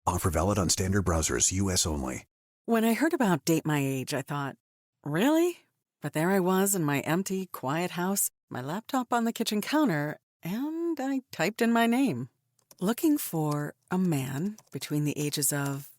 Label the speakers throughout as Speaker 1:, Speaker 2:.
Speaker 1: Offer valid on standard browsers, U.S. only.
Speaker 2: When I heard about Date My Age, I thought, really? But there I was in my empty, quiet house, my laptop on the kitchen counter, and I typed in my name. Looking for a man between the ages of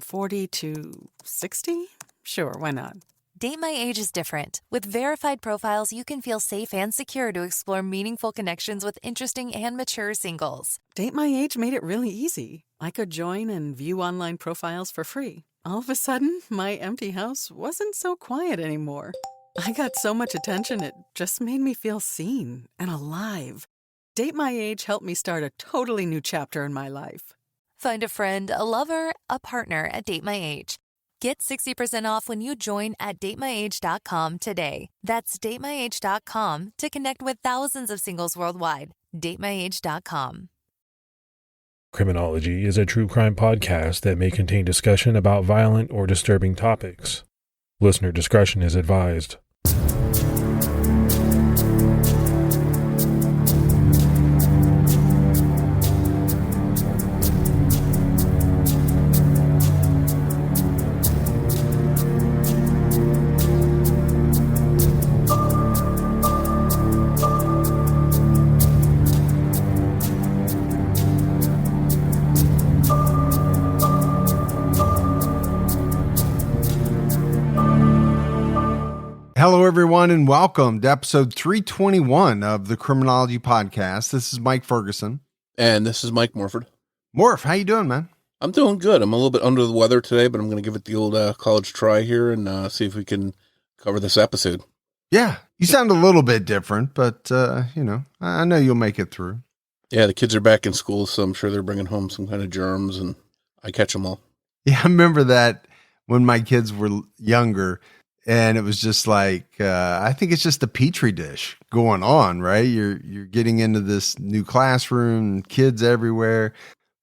Speaker 2: 40 to 60? Sure, why not?
Speaker 3: Date My Age is different. With verified profiles, you can feel safe and secure to explore meaningful connections with interesting and mature singles.
Speaker 2: Date My Age made it really easy. I could join and view online profiles for free. All of a sudden, my empty house wasn't so quiet anymore. I got so much attention, it just made me feel seen and alive. Date My Age helped me start a totally new chapter in my life.
Speaker 3: Find a friend, a lover, a partner at Date My Age. Get 60% off when you join at datemyage.com today. That's datemyage.com to connect with thousands of singles worldwide. datemyage.com.
Speaker 4: Criminology is a true crime podcast that may contain discussion about violent or disturbing topics. Listener discretion is advised.
Speaker 5: Hello, everyone, and welcome to episode 321 of the Criminology podcast. This is Mike Ferguson.
Speaker 6: And this is Mike Morford.
Speaker 5: Morf, how you doing, man?
Speaker 6: I'm doing good. I'm a little bit under the weather today, but I'm going to give it the old college try here and see if we can cover this episode.
Speaker 5: Yeah, you sound a little bit different, but, I know you'll make it through.
Speaker 6: Yeah, the kids are back in school, so I'm sure they're bringing home some kind of germs, and I catch them all.
Speaker 5: Yeah, I remember that when my kids were younger. And it was just like, I think it's just a petri dish going on, right? You're getting into this new classroom, kids everywhere.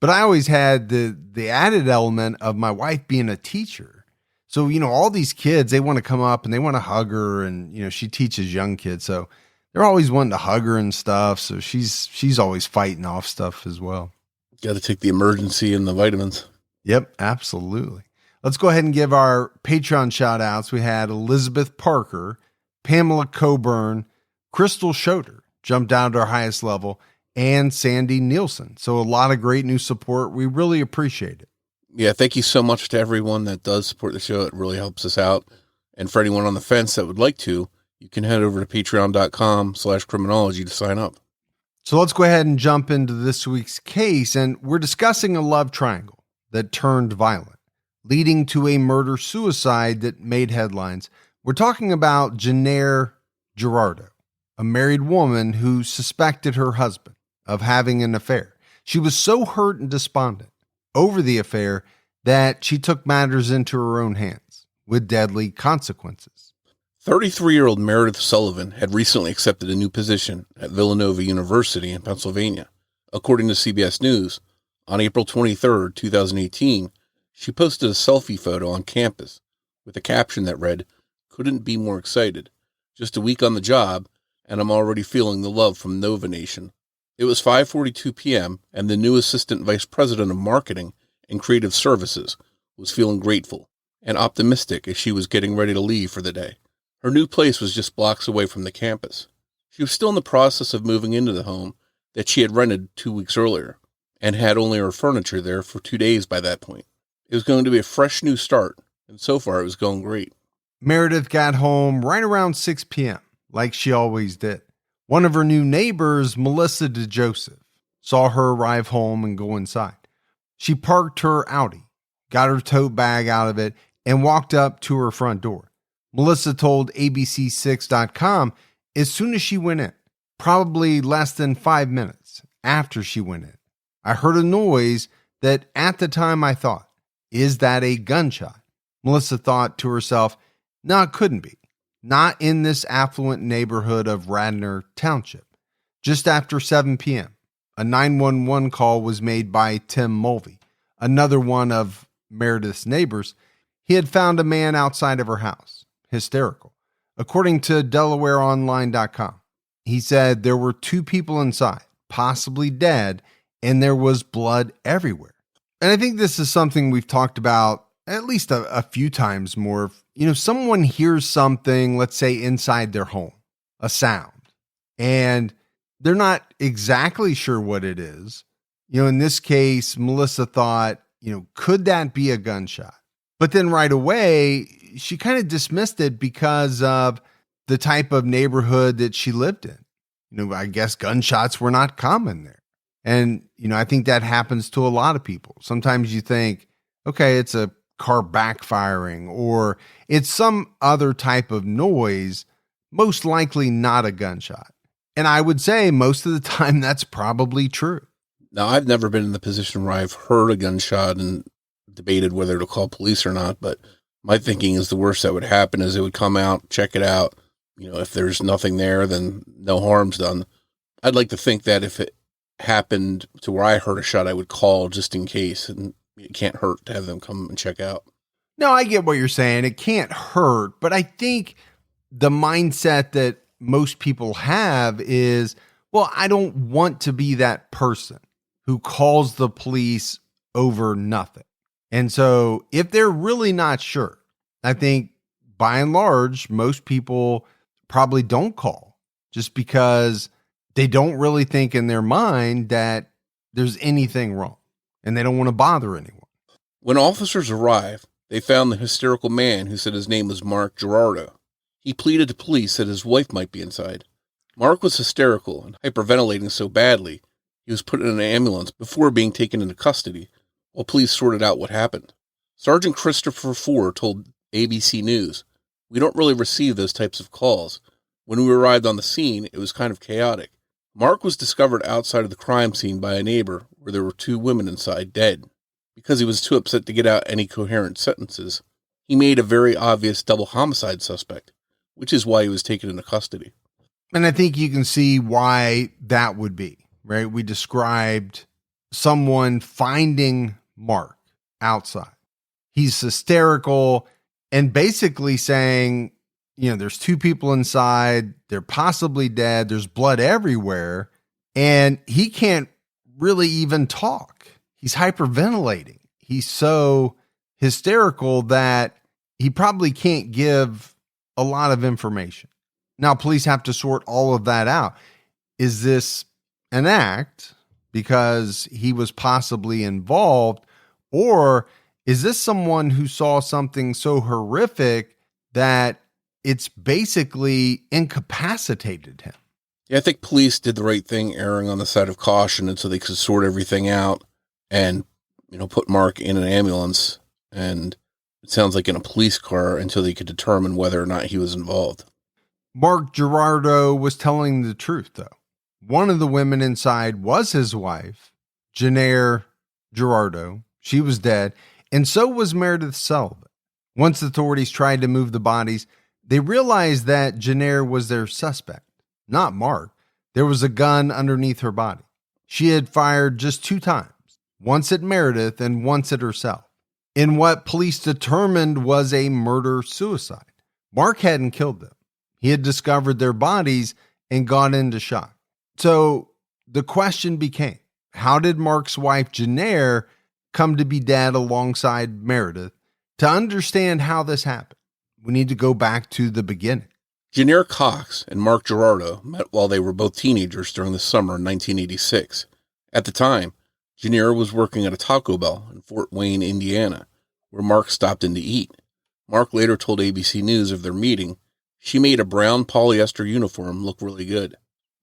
Speaker 5: But I always had the added element of my wife being a teacher. So, all these kids, they want to come up and they want to hug her. And, she teaches young kids. So they're always wanting to hug her and stuff. So she's always fighting off stuff as well.
Speaker 6: Got to take the emergency and the vitamins.
Speaker 5: Yep, absolutely. Let's go ahead and give our Patreon shout outs. We had Elizabeth Parker, Pamela Coburn, Crystal Schroeder jumped down to our highest level, and Sandy Nielsen. So a lot of great new support. We really appreciate it.
Speaker 6: Yeah, thank you so much to everyone that does support the show. It really helps us out. And for anyone on the fence that would like to, you can head over to patreon.com/criminology to sign up.
Speaker 5: So let's go ahead and jump into this week's case. And we're discussing a love triangle that turned violent, leading to a murder-suicide that made headlines. We're talking about Jennair Gerardot, a married woman who suspected her husband of having an affair. She was so hurt and despondent over the affair that she took matters into her own hands, with deadly consequences.
Speaker 6: 33-year-old Meredith Sullivan had recently accepted a new position at Villanova University in Pennsylvania. According to CBS News, on April 23, 2018, she posted a selfie photo on campus with a caption that read, "Couldn't be more excited. Just a week on the job, and I'm already feeling the love from Nova Nation." It was 5:42 p.m., and the new Assistant Vice President of Marketing and Creative Services was feeling grateful and optimistic as she was getting ready to leave for the day. Her new place was just blocks away from the campus. She was still in the process of moving into the home that she had rented 2 weeks earlier, and had only her furniture there for 2 days by that point. It was going to be a fresh new start, and so far it was going great.
Speaker 5: Meredith got home right around 6 p.m., like she always did. One of her new neighbors, Melissa DeJoseph, saw her arrive home and go inside. She parked her Audi, got her tote bag out of it, and walked up to her front door. Melissa told ABC6.com as soon as she went in, probably less than 5 minutes after she went in, "I heard a noise that at the time I thought, is that a gunshot?" Melissa thought to herself, no, it couldn't be. Not in this affluent neighborhood of Radnor Township. Just after 7 p.m., a 911 call was made by Tim Mulvey, another one of Meredith's neighbors. He had found a man outside of her house, hysterical. According to DelawareOnline.com, he said there were 2 people inside, possibly dead, and there was blood everywhere. And I think this is something we've talked about at least a few times more. Someone hears something, let's say inside their home, a sound, and they're not exactly sure what it is. In this case, Melissa thought, could that be a gunshot? But then right away, she kind of dismissed it because of the type of neighborhood that she lived in. I guess gunshots were not common there. And, I think that happens to a lot of people. Sometimes you think, okay, it's a car backfiring or it's some other type of noise, most likely not a gunshot. And I would say most of the time that's probably true.
Speaker 6: Now, I've never been in the position where I've heard a gunshot and debated whether to call police or not, but my thinking is the worst that would happen is it would come out, check it out. If there's nothing there, then no harm's done. I'd like to think that if it happened to where I heard a shot, I would call just in case, and it can't hurt to have them come and check out.
Speaker 5: No, I get what you're saying. It can't hurt, but I think the mindset that most people have is, well, I don't want to be that person who calls the police over nothing. And so if they're really not sure, I think by and large, most people probably don't call just because they don't really think in their mind that there's anything wrong and they don't want to bother anyone.
Speaker 6: When officers arrived, they found the hysterical man who said his name was Mark Gerardot. He pleaded to police that his wife might be inside. Mark was hysterical and hyperventilating so badly, he was put in an ambulance before being taken into custody while police sorted out what happened. Sergeant Christopher Ford told ABC News, "We don't really receive those types of calls. When we arrived on the scene, it was kind of chaotic. Mark was discovered outside of the crime scene by a neighbor where there were 2 women inside dead. Because he was too upset to get out any coherent sentences, he made a very obvious double homicide suspect, which is why he was taken into custody."
Speaker 5: And I think you can see why that would be, right? We described someone finding Mark outside. He's hysterical and basically saying, there's 2 people inside, they're possibly dead, there's blood everywhere, and he can't really even talk. He's hyperventilating. He's so hysterical that he probably can't give a lot of information. Now, police have to sort all of that out. Is this an act because he was possibly involved, or is this someone who saw something so horrific that it's basically incapacitated him?
Speaker 6: Yeah, I think police did the right thing, erring on the side of caution, and so they could sort everything out and, put Mark in an ambulance, and it sounds like in a police car until they could determine whether or not he was involved.
Speaker 5: Mark Gerardot was telling the truth, though. One of the women inside was his wife, Jennair Gerardot. She was dead, and so was Meredith Sullivan. Once authorities tried to move the bodies, they realized that Jennair was their suspect, not Mark. There was a gun underneath her body. She had fired just 2 times, once at Meredith and once at herself, in what police determined was a murder-suicide. Mark hadn't killed them. He had discovered their bodies and gone into shock. So the question became, how did Mark's wife, Jennair, come to be dead alongside Meredith? To understand how this happened, we need to go back to the beginning.
Speaker 6: Jennair Cox and Mark Gerardot met while they were both teenagers during the summer of 1986. At the time, Jennair was working at a Taco Bell in Fort Wayne, Indiana, where Mark stopped in to eat. Mark later told ABC News of their meeting, "She made a brown polyester uniform look really good.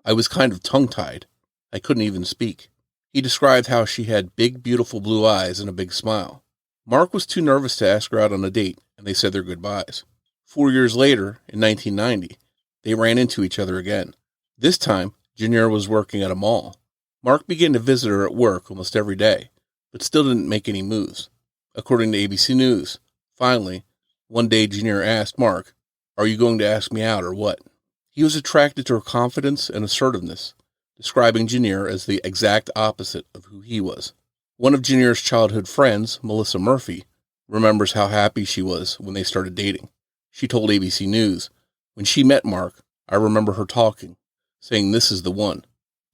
Speaker 6: I was kind of tongue-tied. I couldn't even speak." He described how she had big, beautiful blue eyes and a big smile. Mark was too nervous to ask her out on a date, and they said their goodbyes. 4 years later, in 1990, they ran into each other again. This time, Jennair was working at a mall. Mark began to visit her at work almost every day, but still didn't make any moves. According to ABC News, finally, one day Jennair asked Mark, "Are you going to ask me out or what?" He was attracted to her confidence and assertiveness, describing Jennair as the exact opposite of who he was. One of Jennair's childhood friends, Melissa Murphy, remembers how happy she was when they started dating. She told ABC News, "When she met Mark, I remember her talking, saying this is the one.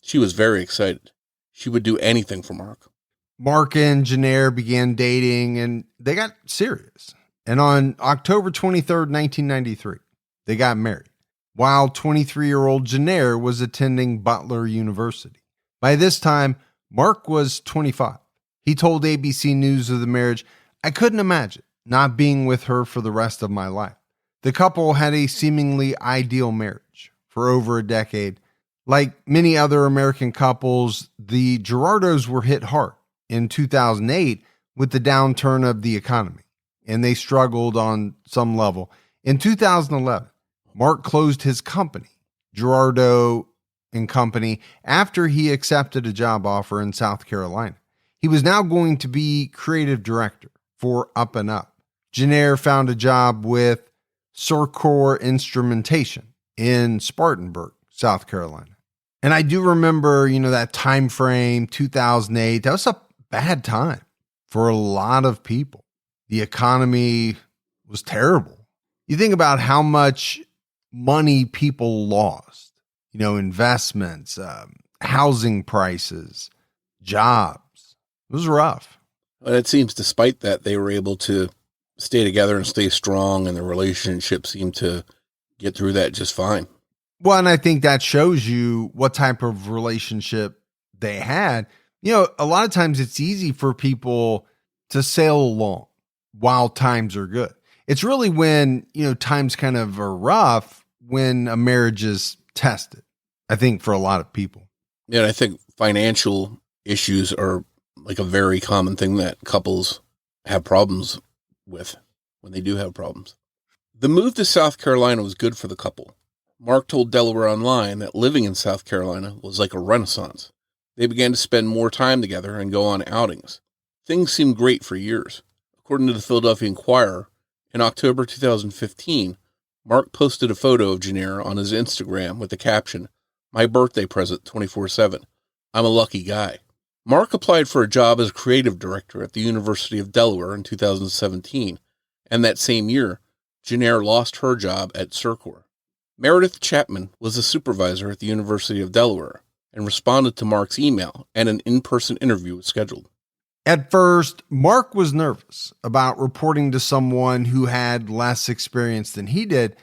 Speaker 6: She was very excited. She would do anything for Mark."
Speaker 5: Mark and Jennair began dating and they got serious. And on October 23rd, 1993, they got married while 23-year-old Jennair was attending Butler University. By this time, Mark was 25. He told ABC News of the marriage, "I couldn't imagine not being with her for the rest of my life." The couple had a seemingly ideal marriage for over a decade. Like many other American couples, the Gerardots were hit hard in 2008 with the downturn of the economy, and they struggled on some level. In 2011, Mark closed his company, Gerardot and Company, after he accepted a job offer in South Carolina. He was now going to be creative director for Up and Up. Jennair found a job with Circor Instrumentation in Spartanburg, South Carolina. And I do remember, that time frame, 2008, that was a bad time for a lot of people. The economy was terrible. You think about how much money people lost, investments, housing prices, jobs. It was rough.
Speaker 6: But it seems despite that, they were able to stay together and stay strong, and the relationship seemed to get through that just fine.
Speaker 5: Well, and I think that shows you what type of relationship they had. A lot of times it's easy for people to sail along while times are good. It's really when, times kind of are rough when a marriage is tested, I think, for a lot of people.
Speaker 6: Yeah, and I think financial issues are like a very common thing that couples have problems with when they do have problems. The move to South Carolina was good for the couple. Mark told Delaware Online that living in South Carolina was like a renaissance. They began to spend more time together and go on outings. Things seemed great for years. According to the Philadelphia Inquirer, in October 2015, Mark posted a photo of Jennair on his Instagram with the caption, "My birthday present 24/7. I'm a lucky guy." Mark applied for a job as creative director at the University of Delaware in 2017, and that same year, Jennair lost her job at Circor. Meredith Chapman was a supervisor at the University of Delaware and responded to Mark's email, and an in-person interview was scheduled.
Speaker 5: At first, Mark was nervous about reporting to someone who had less experience than he did,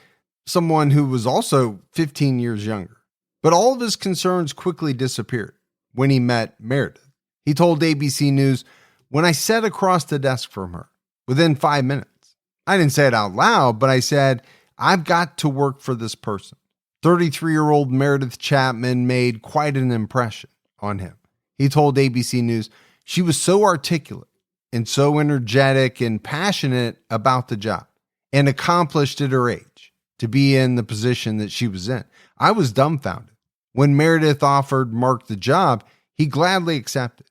Speaker 5: someone who was also 15 years younger. But all of his concerns quickly disappeared when he met Meredith. He told ABC News, "When I sat across the desk from her, within 5 minutes, I didn't say it out loud, but I said, I've got to work for this person." 33-year-old Meredith Chapman made quite an impression on him. He told ABC News, "She was so articulate and so energetic and passionate about the job, and accomplished at her age to be in the position that she was in. I was dumbfounded. When Meredith offered Mark the job, he gladly accepted.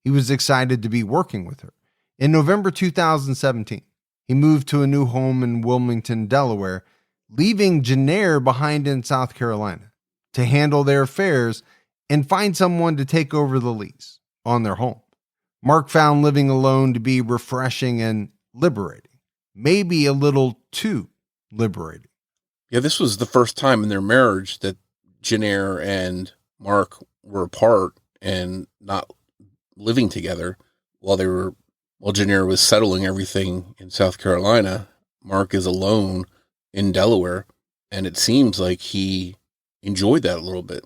Speaker 5: He was excited to be working with her." In November 2017, he moved to a new home in Wilmington, Delaware, leaving Jennair behind in South Carolina to handle their affairs and find someone to take over the lease on their home. Mark found living alone to be refreshing and liberating, maybe a little too liberating.
Speaker 6: Yeah, this was the first time in their marriage that Jennair and Mark were apart and not living together while Jennair was settling everything in South Carolina. Mark is alone in Delaware, and it seems like he enjoyed that a little bit.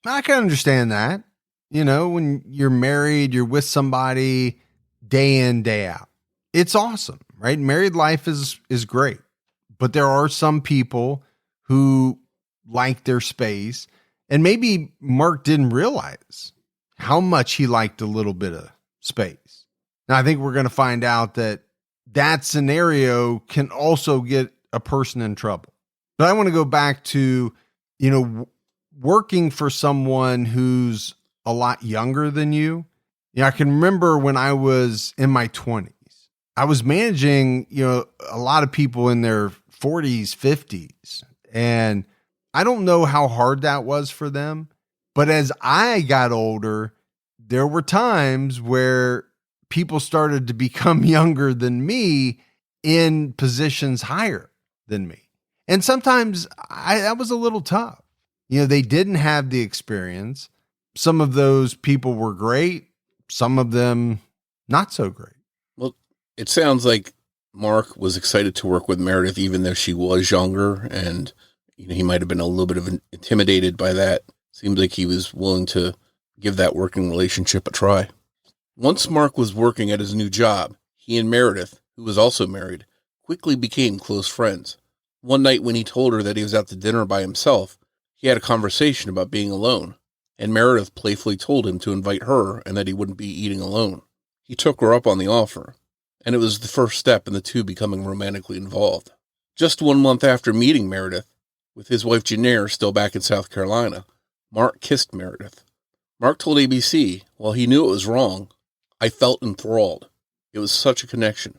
Speaker 5: I can understand that. When you're married, you're with somebody day in, day out. It's awesome, right? Married life is great. But there are some people who like their space, and maybe Mark didn't realize how much he liked a little bit of space. Now, I think we're going to find out that scenario can also get a person in trouble. But I want to go back to, working for someone who's a lot younger than you. I can remember when I was in my 20s, I was managing, a lot of people in their 40s, 50s. And I don't know how hard that was for them. But as I got older, there were times where people started to become younger than me in positions higher than me. And sometimes that was a little tough. They didn't have the experience. Some of those people were great. Some of them not so great.
Speaker 6: Well, it sounds like Mark was excited to work with Meredith, even though she was younger, and he might have been a little bit of intimidated by that. Seems like he was willing to give that working relationship a try. Once Mark was working at his new job, he and Meredith, who was also married, quickly became close friends. One night when he told her that he was out to dinner by himself, he had a conversation about being alone, and Meredith playfully told him to invite her and that he wouldn't be eating alone. He took her up on the offer, and it was the first step in the two becoming romantically involved. Just 1 month after meeting Meredith, with his wife Jennair still back in South Carolina, Mark kissed Meredith. Mark told ABC, while he knew it was wrong, "I felt enthralled. It was such a connection.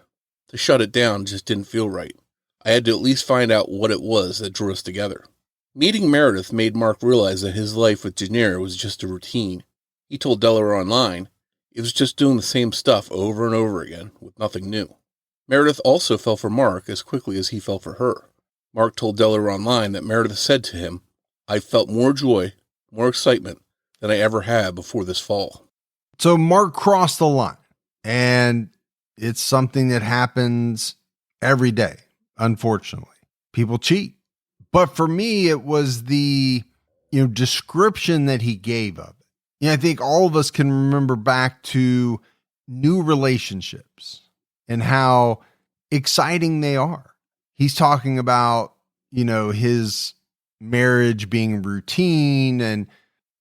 Speaker 6: To shut it down just didn't feel right. I had to at least find out what it was that drew us together." Meeting Meredith made Mark realize that his life with Jennair was just a routine. He told Delaware Online, it was just doing the same stuff over and over again, with nothing new. Meredith also fell for Mark as quickly as he fell for her. Mark told Delaware Online that Meredith said to him, "I felt more joy, more excitement than I ever had before this fall."
Speaker 5: So Mark crossed the line, and it's something that happens every day, unfortunately. People cheat. But for me, it was the description that he gave of it. I think all of us can remember back to new relationships and how exciting they are. He's talking about, his marriage being routine. And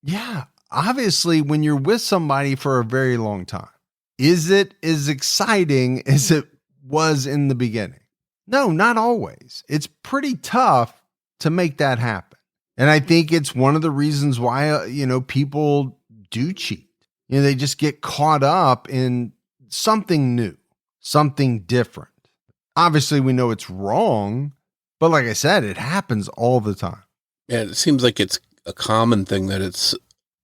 Speaker 5: yeah, obviously, when you're with somebody for a very long time, is it as exciting as it was in the beginning? No, not always. It's pretty tough to make that happen. And I think it's one of the reasons why, people do cheat. They just get caught up in something new, something different. Obviously, we know it's wrong, but like I said, it happens all the time.
Speaker 6: Yeah, it seems like it's a common thing that it's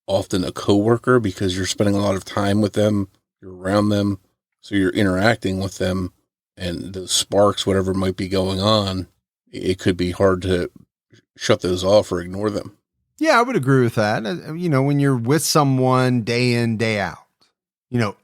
Speaker 6: often a coworker because you're spending a lot of time with them, you're around them, so you're interacting with them, and the sparks, whatever might be going on, it could be hard to shut those off or ignore them.
Speaker 5: Yeah, I would agree with that. When you're with someone day in, day out,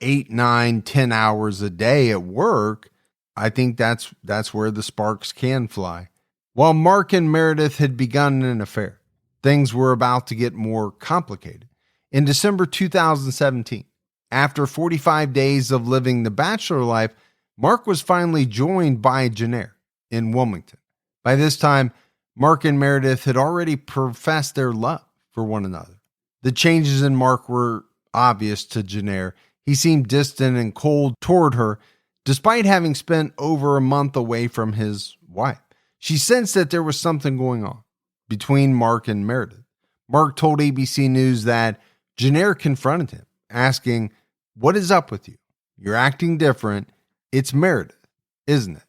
Speaker 5: 8, 9, 10 hours a day at work, I think that's where the sparks can fly. While Mark and Meredith had begun an affair, things were about to get more complicated. In December 2017, after 45 days of living the bachelor life, Mark was finally joined by Jennair in Wilmington. By this time, Mark and Meredith had already professed their love for one another. The changes in Mark were obvious to Jennair. He seemed distant and cold toward her, despite having spent over a month away from his wife. She sensed that there was something going on between Mark and Meredith. Mark told ABC News that Jennair confronted him, asking, "What is up with you? You're acting different. It's Meredith, isn't it?"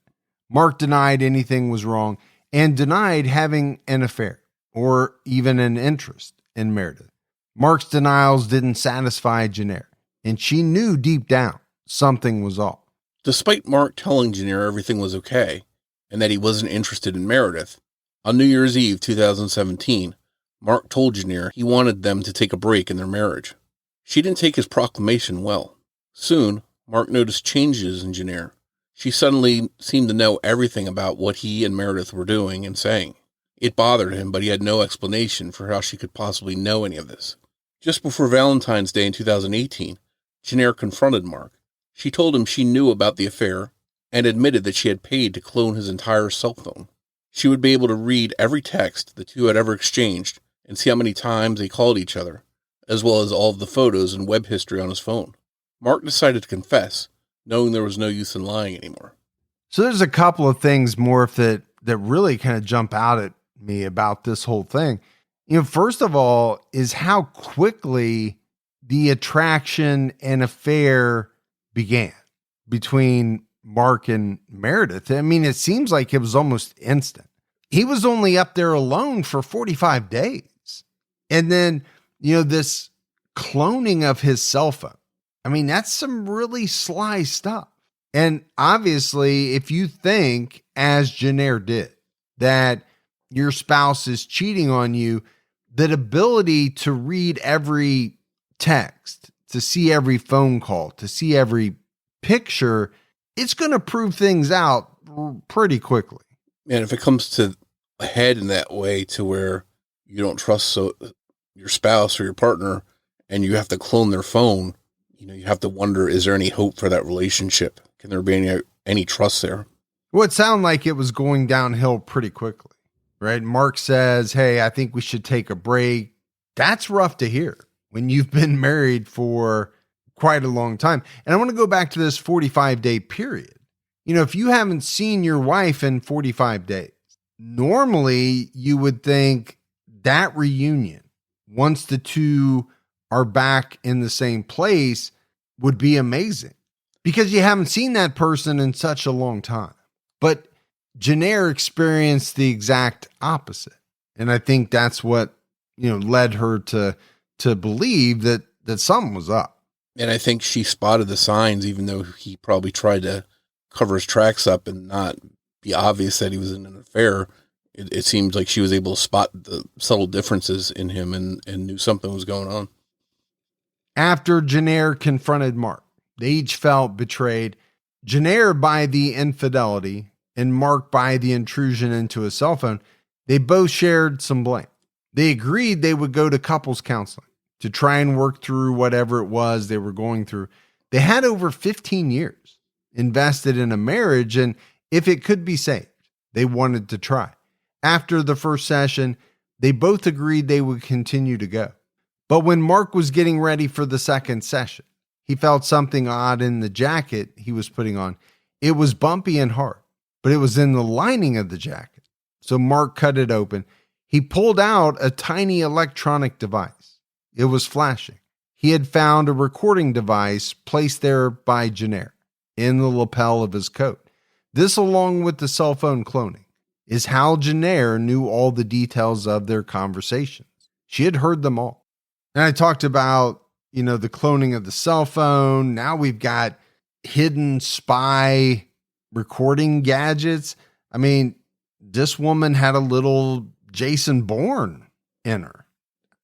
Speaker 5: Mark denied anything was wrong and denied having an affair or even an interest in Meredith. Mark's denials didn't satisfy Jennair, and she knew deep down something was off.
Speaker 6: Despite Mark telling Jennair everything was okay and that he wasn't interested in Meredith, on New Year's Eve 2017, Mark told Jennair he wanted them to take a break in their marriage. She didn't take his proclamation well. Soon, Mark noticed changes in Jennair. She suddenly seemed to know everything about what he and Meredith were doing and saying. It bothered him, but he had no explanation for how she could possibly know any of this. Just before Valentine's Day in 2018, Jennair confronted Mark. She told him she knew about the affair and admitted that she had paid to clone his entire cell phone. She would be able to read every text the two had ever exchanged and see how many times they called each other, as well as all of the photos and web history on his phone. Mark decided to confess, knowing there was no use in lying anymore.
Speaker 5: So there's a couple of things, Morf, that really kind of jump out at me about this whole thing. First of all, is how quickly the attraction and affair began between Mark and Meredith. I mean, it seems like it was almost instant. He was only up there alone for 45 days. And then, this cloning of his cell phone. I mean, that's some really sly stuff. And obviously, if you think, as Jennair did, that your spouse is cheating on you, that ability to read every text, to see every phone call, to see every picture, it's going to prove things out pretty quickly.
Speaker 6: And if it comes to a head in that way to where you don't trust your spouse or your partner and you have to clone their phone, you have to wonder, is there any hope for that relationship? Can there be any trust there?
Speaker 5: Well, it sounded like it was going downhill pretty quickly, right? Mark says, hey, I think we should take a break. That's rough to hear when you've been married for quite a long time. And I want to go back to this 45-day period. If you haven't seen your wife in 45 days, normally you would think that reunion, once the two are back in the same place, would be amazing because you haven't seen that person in such a long time. But Jennair experienced the exact opposite. And I think that's what, led her to believe that something was up.
Speaker 6: And I think she spotted the signs, even though he probably tried to cover his tracks up and not be obvious that he was in an affair. It seemed like she was able to spot the subtle differences in him and knew something was going on.
Speaker 5: After Jennair confronted Mark, they each felt betrayed. Jennair by the infidelity and Mark by the intrusion into his cell phone. They both shared some blame. They agreed they would go to couples counseling to try and work through whatever it was they were going through. They had over 15 years invested in a marriage, and if it could be saved, they wanted to try. After the first session, they both agreed they would continue to go. But when Mark was getting ready for the second session, he felt something odd in the jacket he was putting on. It was bumpy and hard, but it was in the lining of the jacket. So Mark cut it open. He pulled out a tiny electronic device. It was flashing. He had found a recording device placed there by Jennair in the lapel of his coat. This, along with the cell phone cloning, is how Jennair knew all the details of their conversations. She had heard them all. And I talked about, the cloning of the cell phone. Now we've got hidden spy recording gadgets. I mean, this woman had a little Jason Bourne in her.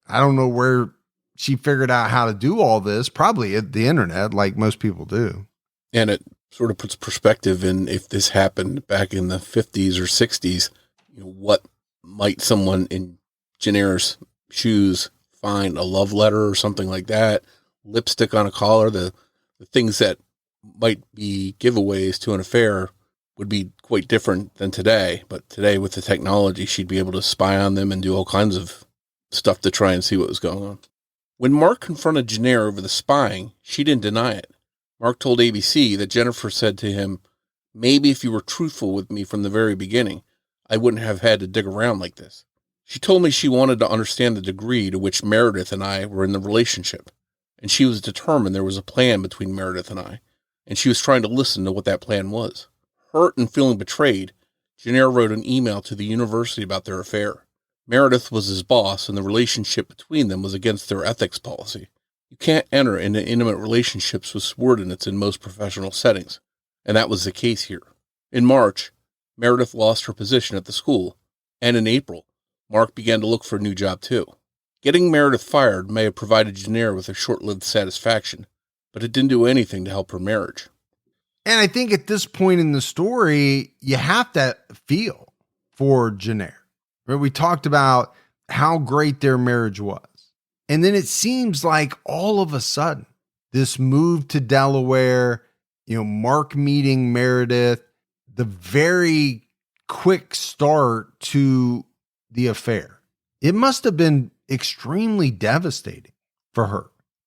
Speaker 5: I don't know where she figured out how to do all this, probably at the internet, like most people do.
Speaker 6: And it sort of puts perspective in if this happened back in the 50s or 60s, what might someone in Jennair's shoes find? A love letter or something like that, lipstick on a collar, the things that might be giveaways to an affair would be quite different than today. But today with the technology, she'd be able to spy on them and do all kinds of stuff to try and see what was going on. When Mark confronted Jennair over the spying, she didn't deny it. Mark told ABC that Jennifer said to him, "Maybe if you were truthful with me from the very beginning, I wouldn't have had to dig around like this." She told me she wanted to understand the degree to which Meredith and I were in the relationship, and she was determined there was a plan between Meredith and I, and she was trying to listen to what that plan was. Hurt and feeling betrayed, Jennair wrote an email to the university about their affair. Meredith was his boss, and the relationship between them was against their ethics policy. You can't enter into intimate relationships with subordinates in most professional settings, and that was the case here. In March, Meredith lost her position at the school, and in April, Mark began to look for a new job too. Getting Meredith fired may have provided Jennair with a short-lived satisfaction, but it didn't do anything to help her marriage.
Speaker 5: And I think at this point in the story, you have to feel for Jennair. Right? We talked about how great their marriage was. And then it seems like all of a sudden, this move to Delaware, Mark meeting Meredith, the very quick start to the affair. It must have been extremely devastating for her.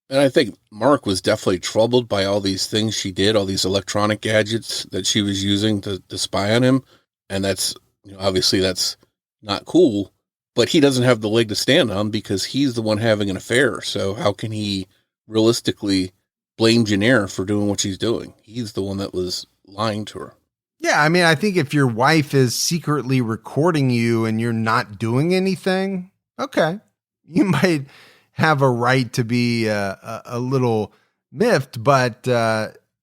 Speaker 6: And I think Mark was definitely troubled by all these things she did, all these electronic gadgets that she was using to spy on him. And that's, obviously that's not cool, but he doesn't have the leg to stand on because he's the one having an affair. So how can he realistically blame Jennair for doing what she's doing? He's the one that was lying to her.
Speaker 5: Yeah, I mean, I think if your wife is secretly recording you and you're not doing anything, okay, you might have a right to be a little miffed, but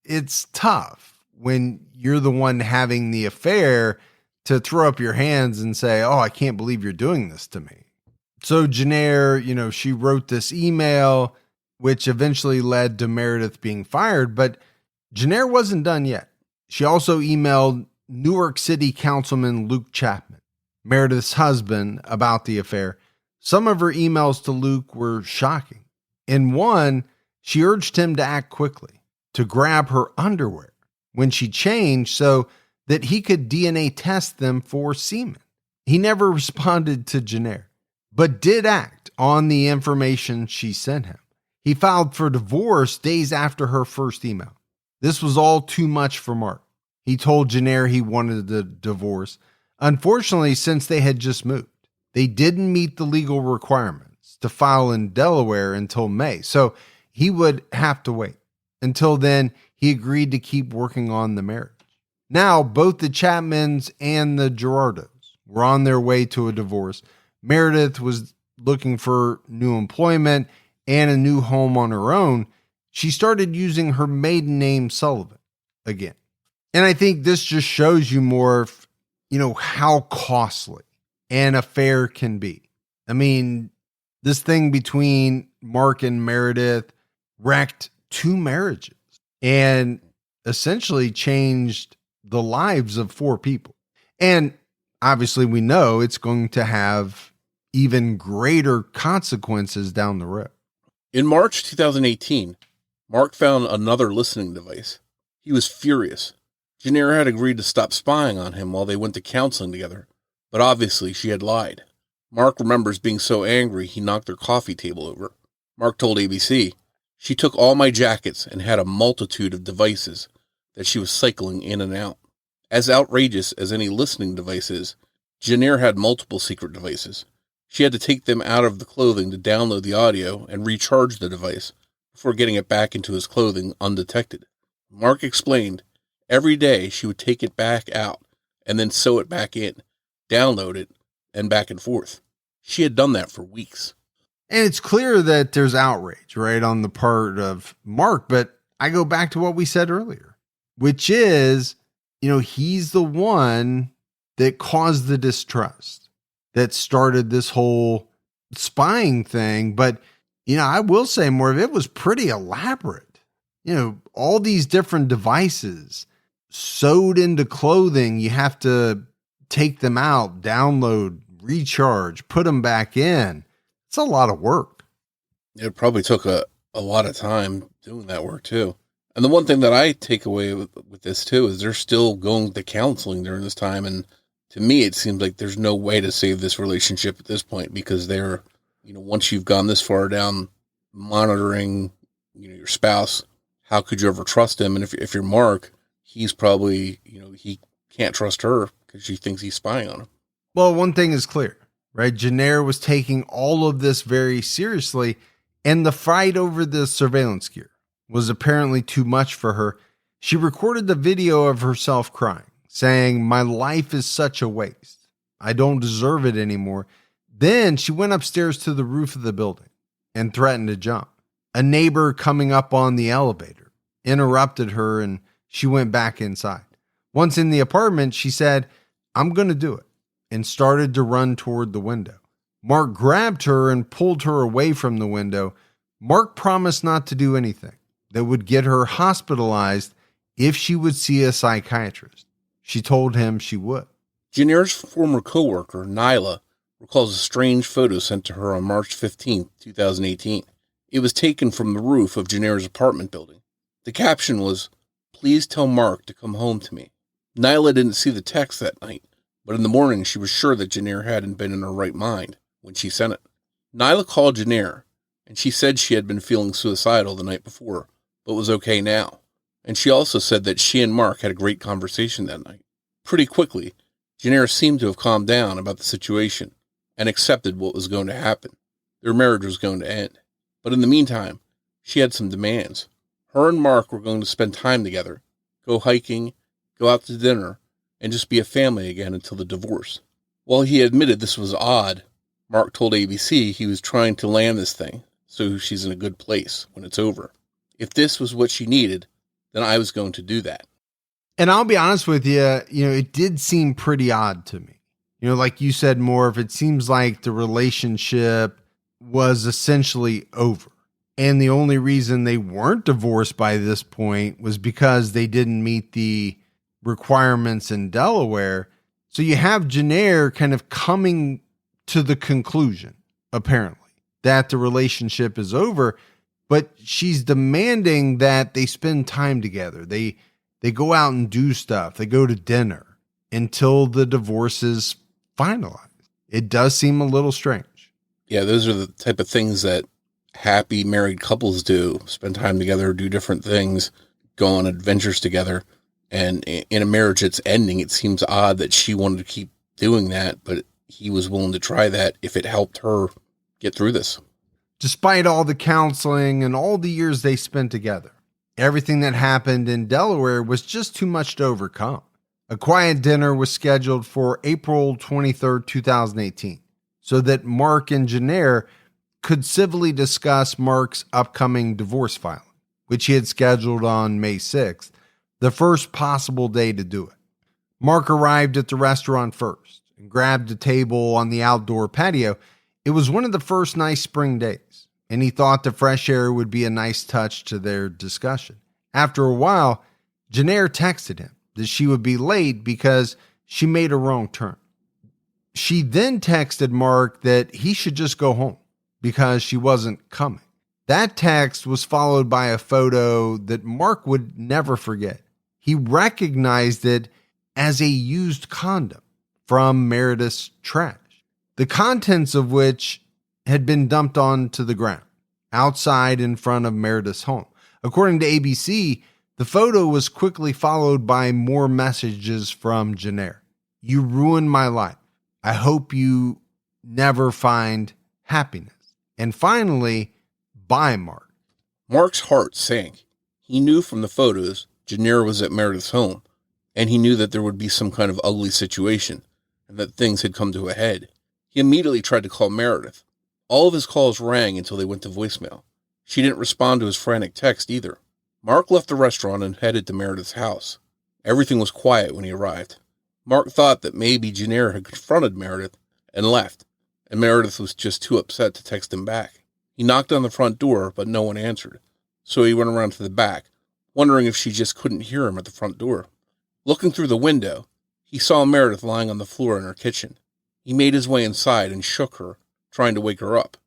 Speaker 5: it's tough when you're the one having the affair to throw up your hands and say, "Oh, I can't believe you're doing this to me." So Jennair, she wrote this email, which eventually led to Meredith being fired, but Jennair wasn't done yet. She also emailed Newark City Councilman Luke Chapman, Meredith's husband, about the affair. Some of her emails to Luke were shocking. In one, she urged him to act quickly, to grab her underwear when she changed so that he could DNA test them for semen. He never responded to Jennair, but did act on the information she sent him. He filed for divorce days after her first email. This was all too much for Mark. He told Jennair he wanted the divorce. Unfortunately, since they had just moved, they didn't meet the legal requirements to file in Delaware until May, so he would have to wait. Until then, he agreed to keep working on the marriage. Now, both the Chapmans and the Gerardots were on their way to a divorce. Meredith was looking for new employment and a new home on her own. She started using her maiden name Sullivan again. And I think this just shows you more of, how costly an affair can be. I mean, this thing between Mark and Meredith wrecked 2 marriages and essentially changed the lives of 4 people. And obviously we know it's going to have even greater consequences down the road.
Speaker 6: In March 2018, Mark found another listening device. He was furious. Jennair had agreed to stop spying on him while they went to counseling together, but obviously she had lied. Mark remembers being so angry he knocked their coffee table over. Mark told ABC, "She took all my jackets and had a multitude of devices that she was cycling in and out." As outrageous as any listening device is, Jennair had multiple secret devices. She had to take them out of the clothing to download the audio and recharge the device before getting it back into his clothing undetected. Mark explained, every day she would take it back out and then sew it back in, download it, and back and forth. She had done that for weeks.
Speaker 5: And it's clear that there's outrage, right, on the part of Mark. But I go back to what we said earlier, which is, he's the one that caused the distrust, that started this whole spying thing. But, I will say more of it was pretty elaborate. All these different devices sewed into clothing. You have to take them out, download, recharge, put them back in. It's a lot of work.
Speaker 6: It probably took a lot of time doing that work too. And the one thing that I take away with this too is they're still going to counseling during this time. And to me, it seems like there's no way to save this relationship at this point, because they're, once you've gone this far down monitoring, your spouse, how could you ever trust him? And if you're Mark, he's probably, he can't trust her because she thinks he's spying on him.
Speaker 5: Well, one thing is clear, right? Jennair was taking all of this very seriously, and the fight over the surveillance gear was apparently too much for her. She recorded the video of herself crying, saying, "My life is such a waste. I don't deserve it anymore." Then she went upstairs to the roof of the building and threatened to jump. A neighbor coming up on the elevator interrupted her, and she went back inside. Once in the apartment, she said, "I'm going to do it," and started to run toward the window. Mark grabbed her and pulled her away from the window. Mark promised not to do anything that would get her hospitalized if she would see a psychiatrist. She told him she would.
Speaker 6: Jennair's former coworker, Nyla, recalls a strange photo sent to her on March 15, 2018. It was taken from the roof of Jennair's apartment building. The caption was, "Please tell Mark to come home to me." Nyla didn't see the text that night, but in the morning she was sure that Jennair hadn't been in her right mind when she sent it. Nyla called Jennair, and she said she had been feeling suicidal the night before, but was okay now. And she also said that she and Mark had a great conversation that night. Pretty quickly, Jennair seemed to have calmed down about the situation and accepted what was going to happen. Their marriage was going to end. But in the meantime, she had some demands. Her and Mark were going to spend time together, go hiking, go out to dinner, and just be a family again until the divorce. While he admitted this was odd, Mark told ABC he was trying to land this thing so she's in a good place when it's over. If this was what she needed, then I was going to do that.
Speaker 5: And I'll be honest with you, it did seem pretty odd to me. Like you said, Morf, it seems like the relationship was essentially over. And the only reason they weren't divorced by this point was because they didn't meet the requirements in Delaware. So you have Jennair kind of coming to the conclusion, apparently, that the relationship is over, but she's demanding that they spend time together. They go out and do stuff. They go to dinner until the divorce is finalized. It does seem a little strange.
Speaker 6: Yeah, those are the type of things that happy married couples do. Spend time together, do different things, go on adventures together. And in a marriage that's ending, it seems odd that she wanted to keep doing that, but he was willing to try that if it helped her get through this.
Speaker 5: Despite all the counseling and all the years they spent together, everything that happened in Delaware was just too much to overcome. A quiet dinner was scheduled for April 23rd, 2018, so that Mark and Jennair could civilly discuss Mark's upcoming divorce filing, which he had scheduled on May 6th, the first possible day to do it. Mark arrived at the restaurant first and grabbed a table on the outdoor patio. It was one of the first nice spring days, and he thought the fresh air would be a nice touch to their discussion. After a while, Jennair texted him that she would be late because she made a wrong turn. She then texted Mark that he should just go home because she wasn't coming. That text was followed by a photo that Mark would never forget. He recognized it as a used condom from Meredith's trash, the contents of which had been dumped onto the ground outside in front of Meredith's home. According to ABC, the photo was quickly followed by more messages from Jennair. You ruined my life. I hope you never find happiness. And finally, bye, Mark.
Speaker 6: Mark's heart sank. He knew from the photos Jennair was at Meredith's home, and he knew that there would be some kind of ugly situation, and that things had come to a head. He immediately tried to call Meredith. All of his calls rang until they went to voicemail. She didn't respond to his frantic text either. Mark left the restaurant and headed to Meredith's house. Everything was quiet when he arrived. Mark thought that maybe Jennair had confronted Meredith and left, and Meredith was just too upset to text him back. He knocked on the front door, but no one answered, so he went around to the back, wondering if she just couldn't hear him at the front door. Looking through the window, he saw Meredith lying on the floor in her kitchen. He made his way inside and shook her, trying to wake her up.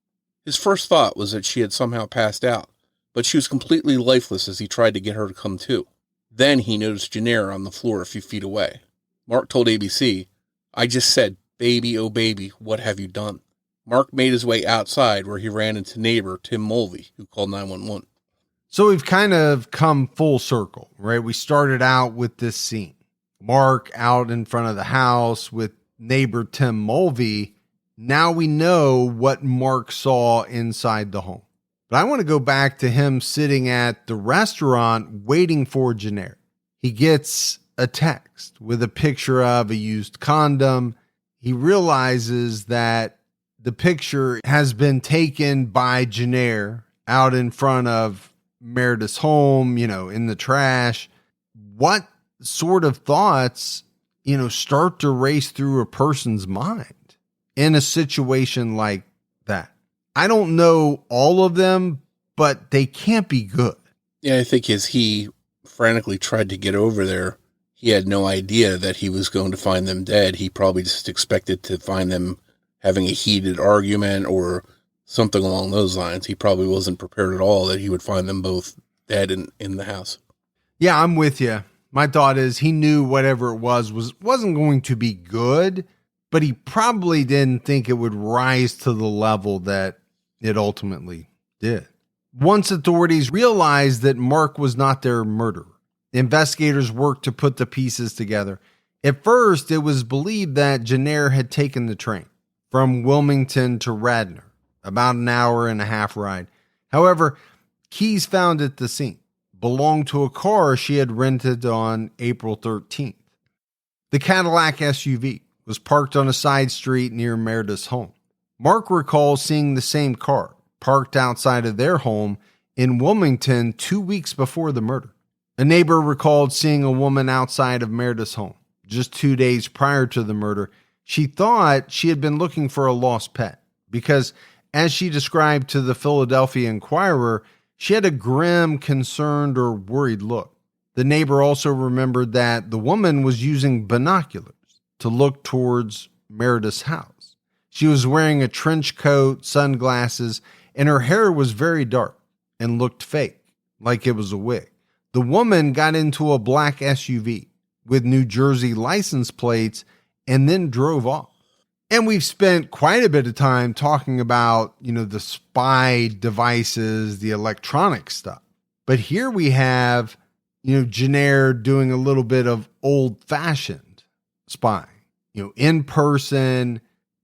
Speaker 6: His first thought was that she had somehow passed out, but she was completely lifeless as he tried to get her to come to. Then he noticed Jennair on the floor a few feet away. Mark told ABC, I just said, baby, oh baby, what have you done? Mark made his way outside where he ran into neighbor Tim Mulvey, who called 911.
Speaker 5: So we've kind of come full circle, right? We started out with this scene. Mark out in front of the house with neighbor Tim Mulvey. Now we know what Mark saw inside the home. But I want to go back to him sitting at the restaurant waiting for Jennair. He gets a text with a picture of a used condom. He realizes that the picture has been taken by Jennair out in front of Meredith's home, in the trash. What sort of thoughts, start to race through a person's mind in a situation like that? I don't know all of them, but they can't be good.
Speaker 6: Yeah, I think as he frantically tried to get over there, he had no idea that he was going to find them dead. He probably just expected to find them having a heated argument or something along those lines. He probably wasn't prepared at all that he would find them both dead in the house.
Speaker 5: Yeah, I'm with you. My thought is he knew whatever it wasn't going to be good, but he probably didn't think it would rise to the level that it ultimately did. Once authorities realized that Mark was not their murderer, investigators worked to put the pieces together. At first, it was believed that Jennair had taken the train from Wilmington to Radnor, about an hour and a half ride. However, keys found at the scene belonged to a car she had rented on April 13th. The Cadillac SUV was parked on a side street near Meredith's home. Mark recalls seeing the same car parked outside of their home in Wilmington 2 weeks before the murder. A neighbor recalled seeing a woman outside of Meredith's home just 2 days prior to the murder. She thought she had been looking for a lost pet because As she described to the Philadelphia Inquirer, she had a grim, concerned, or worried look. The neighbor also remembered that the woman was using binoculars to look towards Meredith's house. She was wearing a trench coat, sunglasses, and her hair was very dark and looked fake, like it was a wig. The woman got into a black SUV with New Jersey license plates and then drove off. And we've spent quite a bit of time talking about, the spy devices, the electronic stuff. But here we have, Jennair doing a little bit of old-fashioned spying. In person,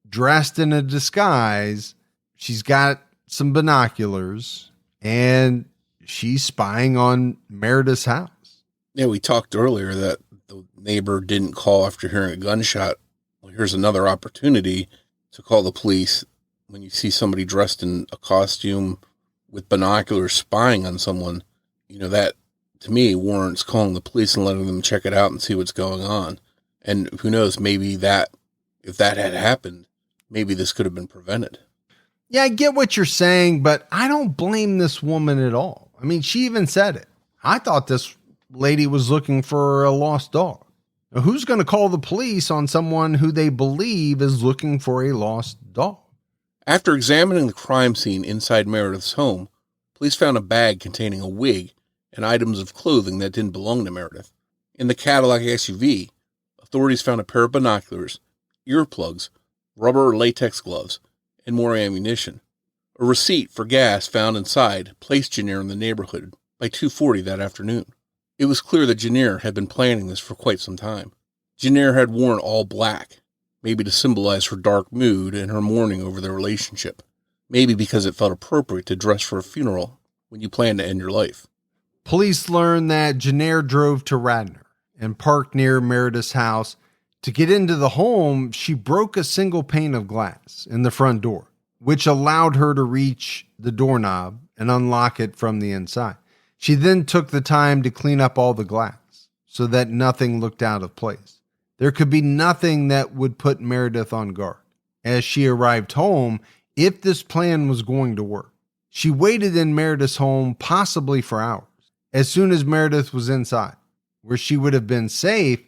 Speaker 5: dressed in a disguise. She's got some binoculars and she's spying on Meredith's house.
Speaker 6: Yeah, we talked earlier that the neighbor didn't call after hearing a gunshot. Well, here's another opportunity to call the police when you see somebody dressed in a costume with binoculars spying on someone. That to me warrants calling the police and letting them check it out and see what's going on. And who knows, maybe that if that had happened, maybe this could have been prevented.
Speaker 5: Yeah, I get what you're saying, but I don't blame this woman at all. I mean, she even said it. I thought this lady was looking for a lost dog. Now, who's going to call the police on someone who they believe is looking for a lost dog?
Speaker 6: After examining the crime scene inside Meredith's home, police found a bag containing a wig and items of clothing that didn't belong to Meredith. In the Cadillac SUV, authorities found a pair of binoculars, earplugs, rubber or latex gloves, and more ammunition. A receipt for gas found inside placed Jennair in the neighborhood by 2:40 that afternoon. It was clear that Jennair had been planning this for quite some time. Jennair had worn all black, maybe to symbolize her dark mood and her mourning over their relationship, maybe because it felt appropriate to dress for a funeral when you plan to end your life.
Speaker 5: Police learned that Jennair drove to Radnor and parked near Meredith's house. To get into the home, she broke a single pane of glass in the front door, which allowed her to reach the doorknob and unlock it from the inside. She then took the time to clean up all the glass so that nothing looked out of place. There could be nothing that would put Meredith on guard as she arrived home if this plan was going to work. She waited in Meredith's home possibly for hours. As soon as Meredith was inside, where she would have been safe,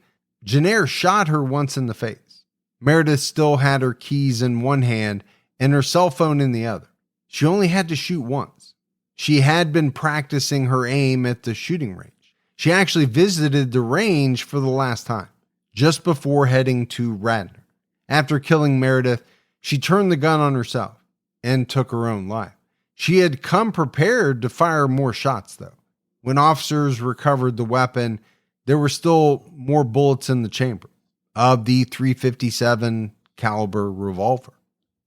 Speaker 5: Jennair shot her once in the face. Meredith still had her keys in one hand and her cell phone in the other. She only had to shoot once. She had been practicing her aim at the shooting range. She actually visited the range for the last time, just before heading to Radnor. After killing Meredith, she turned the gun on herself and took her own life. She had come prepared to fire more shots, though. When officers recovered the weapon, there were still more bullets in the chamber of the .357 caliber revolver.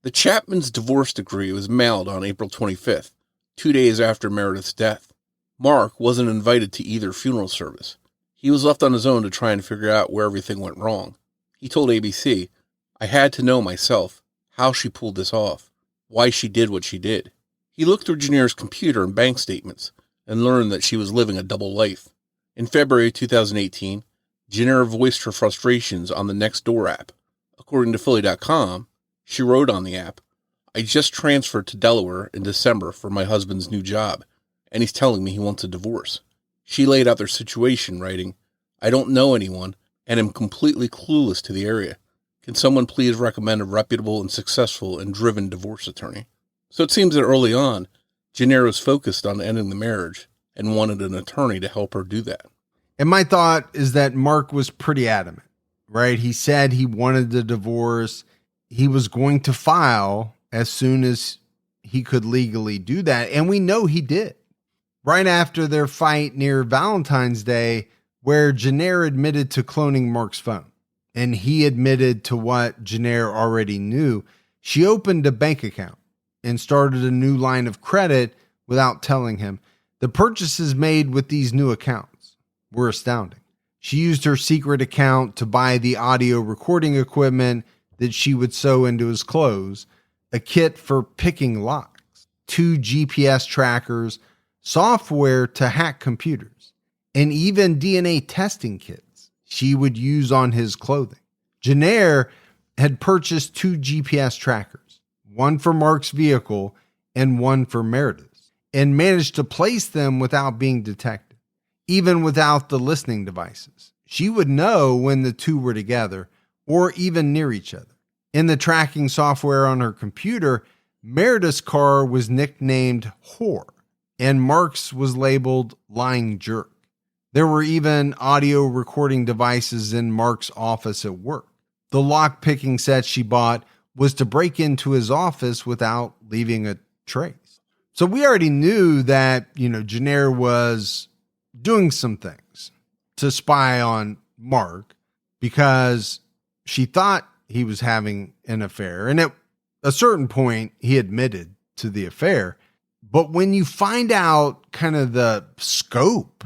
Speaker 6: The Chapman's divorce decree was mailed on April 25th, 2 days after Meredith's death. Mark wasn't invited to either funeral service. He was left on his own to try and figure out where everything went wrong. He told ABC, "I had to know myself how she pulled this off, why she did what she did." He looked through Jennair's computer and bank statements and learned that she was living a double life. In February 2018, Jennair voiced her frustrations on the Nextdoor app. According to Philly.com, she wrote on the app, "I just transferred to Delaware in December for my husband's new job, and he's telling me he wants a divorce." She laid out their situation, writing, "I don't know anyone and am completely clueless to the area. Can someone please recommend a reputable and successful and driven divorce attorney?" So it seems that early on, Jennair was focused on ending the marriage and wanted an attorney to help her do that.
Speaker 5: And my thought is that Mark was pretty adamant, right? He said he wanted the divorce. He was going to file as soon as he could legally do that. And we know he did. Right after their fight near Valentine's Day, where Jennair admitted to cloning Mark's phone, and he admitted to what Jennair already knew, she opened a bank account and started a new line of credit without telling him. The purchases made with these new accounts were astounding. She used her secret account to buy the audio recording equipment that she would sew into his clothes, a kit for picking locks, 2 GPS trackers, software to hack computers, and even DNA testing kits she would use on his clothing. Jennair had purchased 2 GPS trackers, one for Mark's vehicle and one for Meredith's, and managed to place them without being detected, even without the listening devices. She would know when the two were together or even near each other. In the tracking software on her computer, Meredith's car was nicknamed Whore, and Mark's was labeled Lying Jerk. There were even audio recording devices in Mark's office at work. The lock-picking set she bought was to break into his office without leaving a trace. So we already knew that, Jennair was doing some things to spy on Mark because she thought he was having an affair. And at a certain point, he admitted to the affair. But when you find out kind of the scope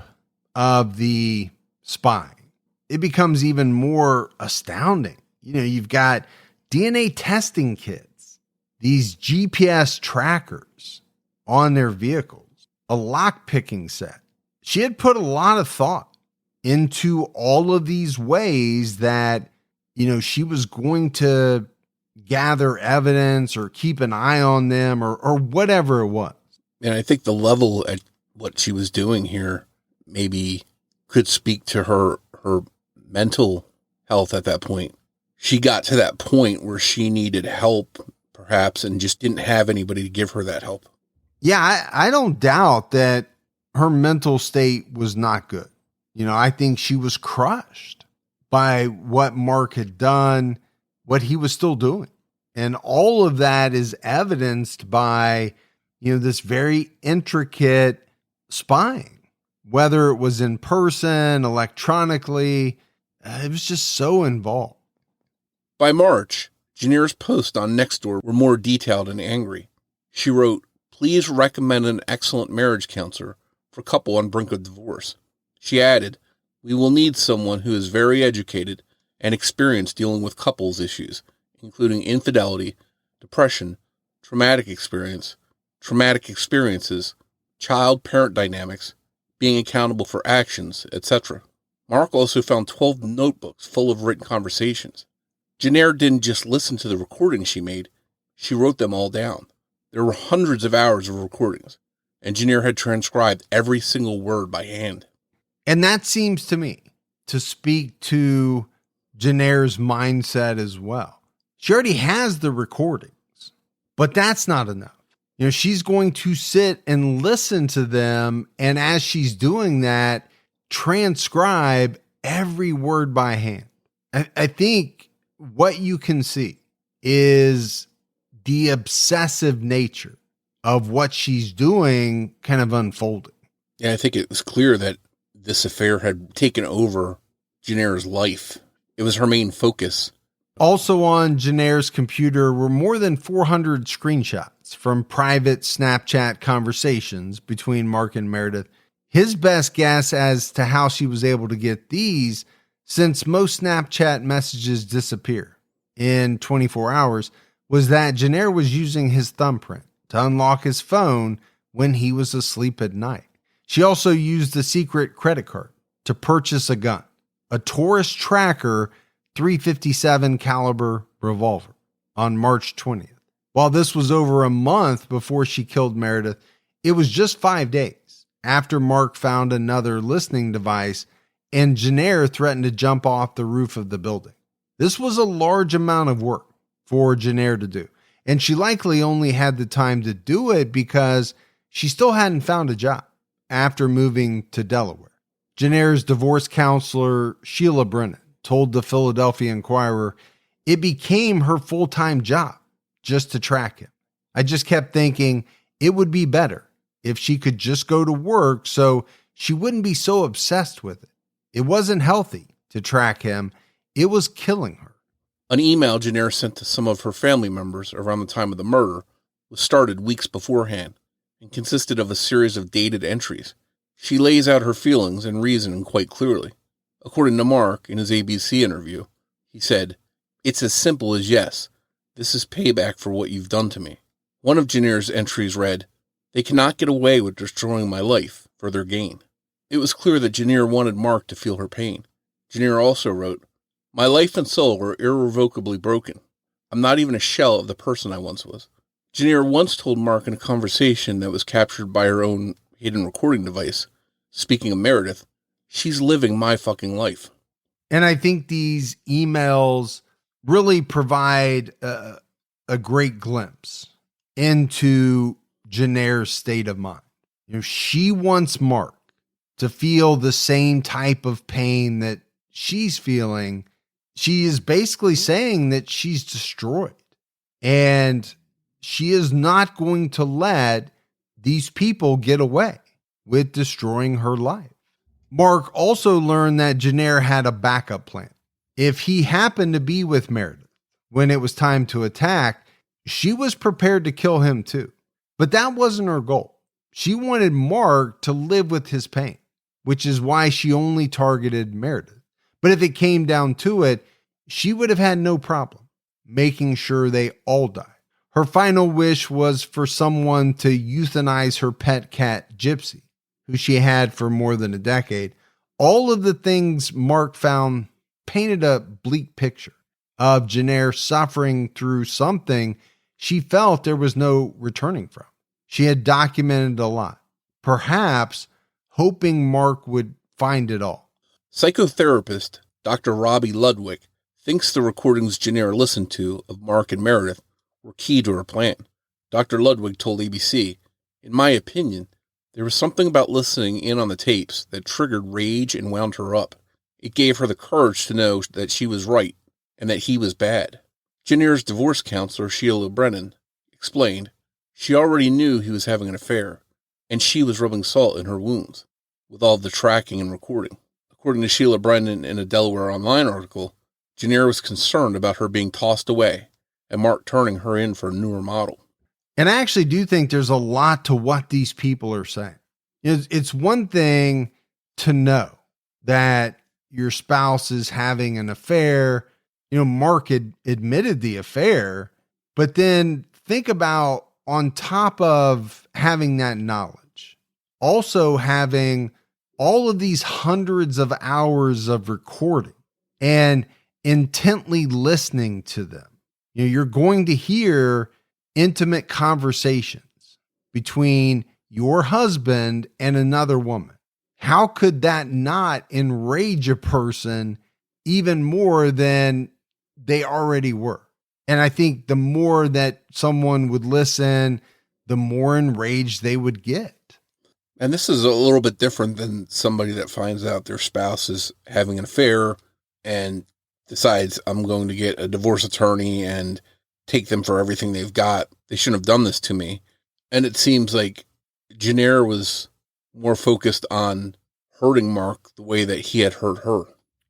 Speaker 5: of the spying, it becomes even more astounding. You've got DNA testing kits, these GPS trackers on their vehicles, a lock-picking set. She had put a lot of thought into all of these ways that, she was going to gather evidence or keep an eye on them or whatever it was.
Speaker 6: And I think the level at what she was doing here maybe could speak to her mental health at that point. She got to that point where she needed help, perhaps, and just didn't have anybody to give her that help.
Speaker 5: Yeah, I don't doubt that her mental state was not good. I think she was crushed by what Mark had done, what he was still doing. And all of that is evidenced by, this very intricate spying, whether it was in person, electronically, it was just so involved.
Speaker 6: By March, Jennair's posts on Nextdoor were more detailed and angry. She wrote, "Please recommend an excellent marriage counselor for a couple on brink of divorce." She added, "We will need someone who is very educated and experienced dealing with couples issues, including infidelity, depression, traumatic experiences, child-parent dynamics, being accountable for actions, etc." Mark also found 12 notebooks full of written conversations. Jennair didn't just listen to the recordings she made, she wrote them all down. There were hundreds of hours of recordings, and Jennair had transcribed every single word by hand.
Speaker 5: And that seems to me to speak to Jennair's mindset as well. She already has the recordings, but that's not enough. She's going to sit and listen to them, and as she's doing that, transcribe every word by hand. I think what you can see is the obsessive nature of what she's doing kind of unfolding.
Speaker 6: Yeah, I think it was clear that this affair had taken over Jennair's life. It was her main focus.
Speaker 5: Also on Jennair's computer were more than 400 screenshots from private Snapchat conversations between Mark and Meredith. His best guess as to how she was able to get these, since most Snapchat messages disappear in 24 hours, was that Jennair was using his thumbprint to unlock his phone when he was asleep at night. She also used the secret credit card to purchase a gun, a Taurus Tracker .357 caliber revolver, on March 20th. While this was over a month before she killed Meredith, it was just 5 days after Mark found another listening device and Jennair threatened to jump off the roof of the building. This was a large amount of work for Jennair to do, and she likely only had the time to do it because she still hadn't found a job after moving to Delaware. Jennair's divorce counselor, Sheila Brennan, told the Philadelphia Inquirer it became her full-time job just to track him. "I just kept thinking it would be better if she could just go to work so she wouldn't be so obsessed with it. It wasn't healthy to track him. It was killing her."
Speaker 6: An email Jennair sent to some of her family members around the time of the murder was started weeks beforehand and consisted of a series of dated entries. She lays out her feelings and reasoning quite clearly. According to Mark, in his ABC interview, he said, "It's as simple as yes, this is payback for what you've done to me." One of Jennair's entries read, "They cannot get away with destroying my life for their gain." It was clear that Jennair wanted Mark to feel her pain. Jennair also wrote, "My life and soul are irrevocably broken. I'm not even a shell of the person I once was. Jennair once told Mark in a conversation that was captured by her own hidden recording device, speaking of Meredith, "She's living my fucking life."
Speaker 5: And I think these emails really provide a great glimpse into Jennair's state of mind. She wants Mark to feel the same type of pain that she's feeling. She is basically saying that she's destroyed, and she is not going to let these people get away with destroying her life. Mark also learned that Jennair had a backup plan. If he happened to be with Meredith when it was time to attack, she was prepared to kill him too. But that wasn't her goal. She wanted Mark to live with his pain, which is why she only targeted Meredith. But if it came down to it, she would have had no problem making sure they all died. Her final wish was for someone to euthanize her pet cat, Gypsy, who she had for more than a decade. All of the things Mark found painted a bleak picture of Jennair suffering through something she felt there was no returning from. She had documented a lot, perhaps hoping Mark would find it all.
Speaker 6: Psychotherapist Dr. Robbie Ludwig thinks the recordings Jennair listened to of Mark and Meredith were key to her plan. Dr. Ludwig told ABC, "In my opinion, there was something about listening in on the tapes that triggered rage and wound her up. It gave her the courage to know that she was right and that he was bad." Jennair's divorce counselor, Sheila Brennan, explained, "She already knew he was having an affair, and she was rubbing salt in her wounds with all the tracking and recording." According to Sheila Brennan in a Delaware Online article, Jennair was concerned about her being tossed away and Mark turning her in for a newer model.
Speaker 5: And I actually do think there's a lot to what these people are saying. It's one thing to know that your spouse is having an affair. Mark had admitted the affair, but then think about, on top of having that knowledge, also having all of these hundreds of hours of recording and intently listening to them. You're going to hear intimate conversations between your husband and another woman. How could that not enrage a person even more than they already were? And I think the more that someone would listen, the more enraged they would get.
Speaker 6: And this is a little bit different than somebody that finds out their spouse is having an affair and decides, "I'm going to get a divorce attorney and take them for everything they've got. They shouldn't have done this to me." And it seems like Jennair was more focused on hurting Mark the way that he had hurt her.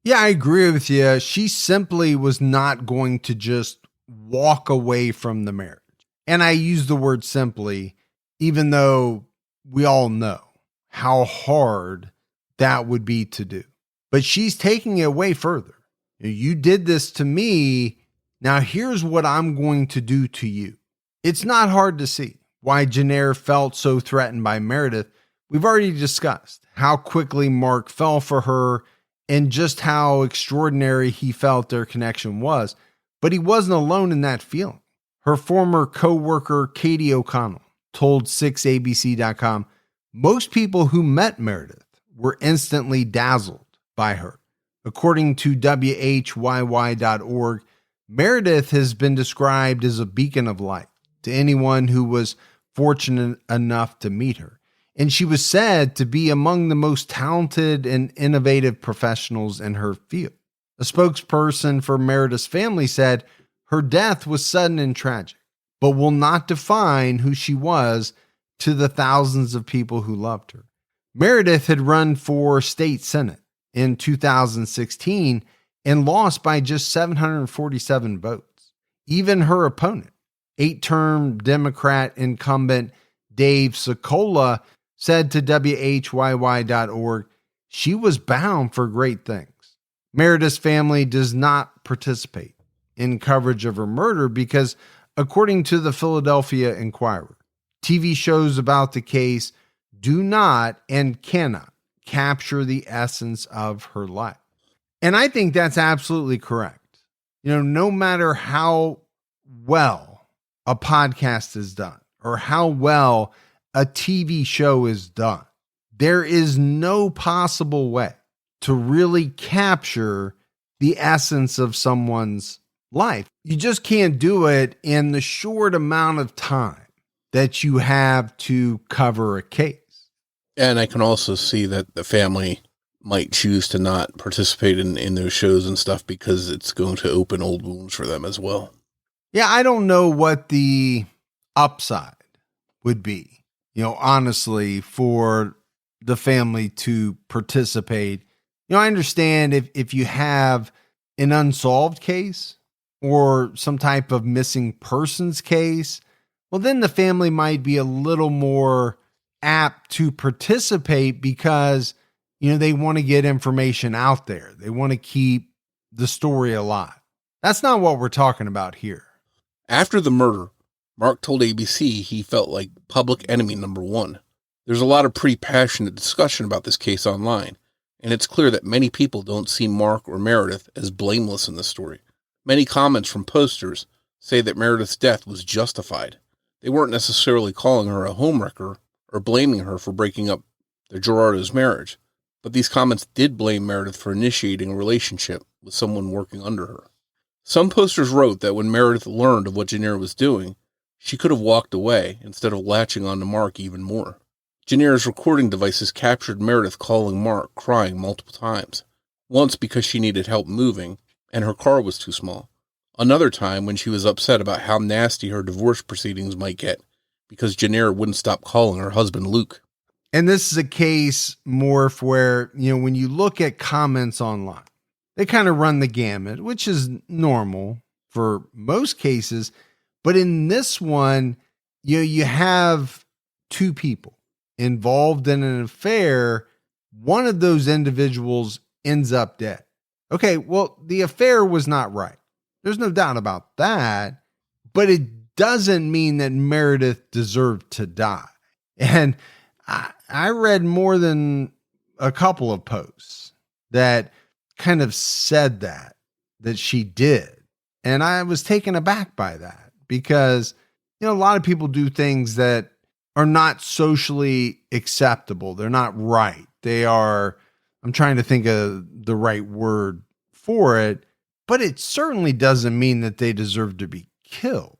Speaker 5: Yeah, I agree with you. She simply was not going to just walk away from the marriage. And I use the word simply, even though we all know how hard that would be to do. But she's taking it way further. You did this to me. Now here's what I'm going to do to you. It's not hard to see why Jennair felt so threatened by Meredith. We've already discussed how quickly Mark fell for her and just how extraordinary he felt their connection was. But he wasn't alone in that feeling. Her former co-worker, Katie O'Connell, told 6ABC.com, most people who met Meredith were instantly dazzled by her. According to WHYY.org, Meredith has been described as a beacon of light to anyone who was fortunate enough to meet her. And she was said to be among the most talented and innovative professionals in her field. A spokesperson for Meredith's family said her death was sudden and tragic, but will not define who she was to the thousands of people who loved her. Meredith had run for state senate in 2016 and lost by just 747 votes. Even her opponent, 8-term Democrat incumbent Dave Sokola, said to WHYY.org, she was bound for great things. Meredith's family does not participate in coverage of her murder because, according to the Philadelphia Inquirer, TV shows about the case do not and cannot capture the essence of her life. And I think that's absolutely correct. No matter how well a podcast is done or how well a TV show is done. There is no possible way to really capture the essence of someone's life. You just can't do it in the short amount of time that you have to cover a case.
Speaker 6: And I can also see that the family might choose to not participate in those shows and stuff because it's going to open old wounds for them as well.
Speaker 5: Yeah, I don't know what the upside would be, honestly, for the family to participate. I understand if you have an unsolved case or some type of missing persons case, well, then the family might be a little more apt to participate because, they want to get information out there. They want to keep the story alive. That's not what we're talking about here.
Speaker 6: After the murder, Mark told ABC he felt like public enemy number one. There's a lot of pretty passionate discussion about this case online, and it's clear that many people don't see Mark or Meredith as blameless in the story. Many comments from posters say that Meredith's death was justified. They weren't necessarily calling her a homewrecker or blaming her for breaking up the Gerardot's marriage, but these comments did blame Meredith for initiating a relationship with someone working under her. Some posters wrote that when Meredith learned of what Jennair was doing, she could have walked away instead of latching on to Mark even more. Jennair's recording devices captured Meredith calling Mark crying multiple times, once because she needed help moving and her car was too small. Another time when she was upset about how nasty her divorce proceedings might get because Jennair wouldn't stop calling her husband Luke.
Speaker 5: And this is a case, Morf, where, when you look at comments online, they kind of run the gamut, which is normal for most cases. But in this one, you have two people involved in an affair. One of those individuals ends up dead. Okay, well, the affair was not right. There's no doubt about that. But it doesn't mean that Meredith deserved to die. And I read more than a couple of posts that kind of said that she did. And I was taken aback by that because, a lot of people do things that are not socially acceptable. They're not right. They are, I'm trying to think of the right word for it, but it certainly doesn't mean that they deserve to be killed.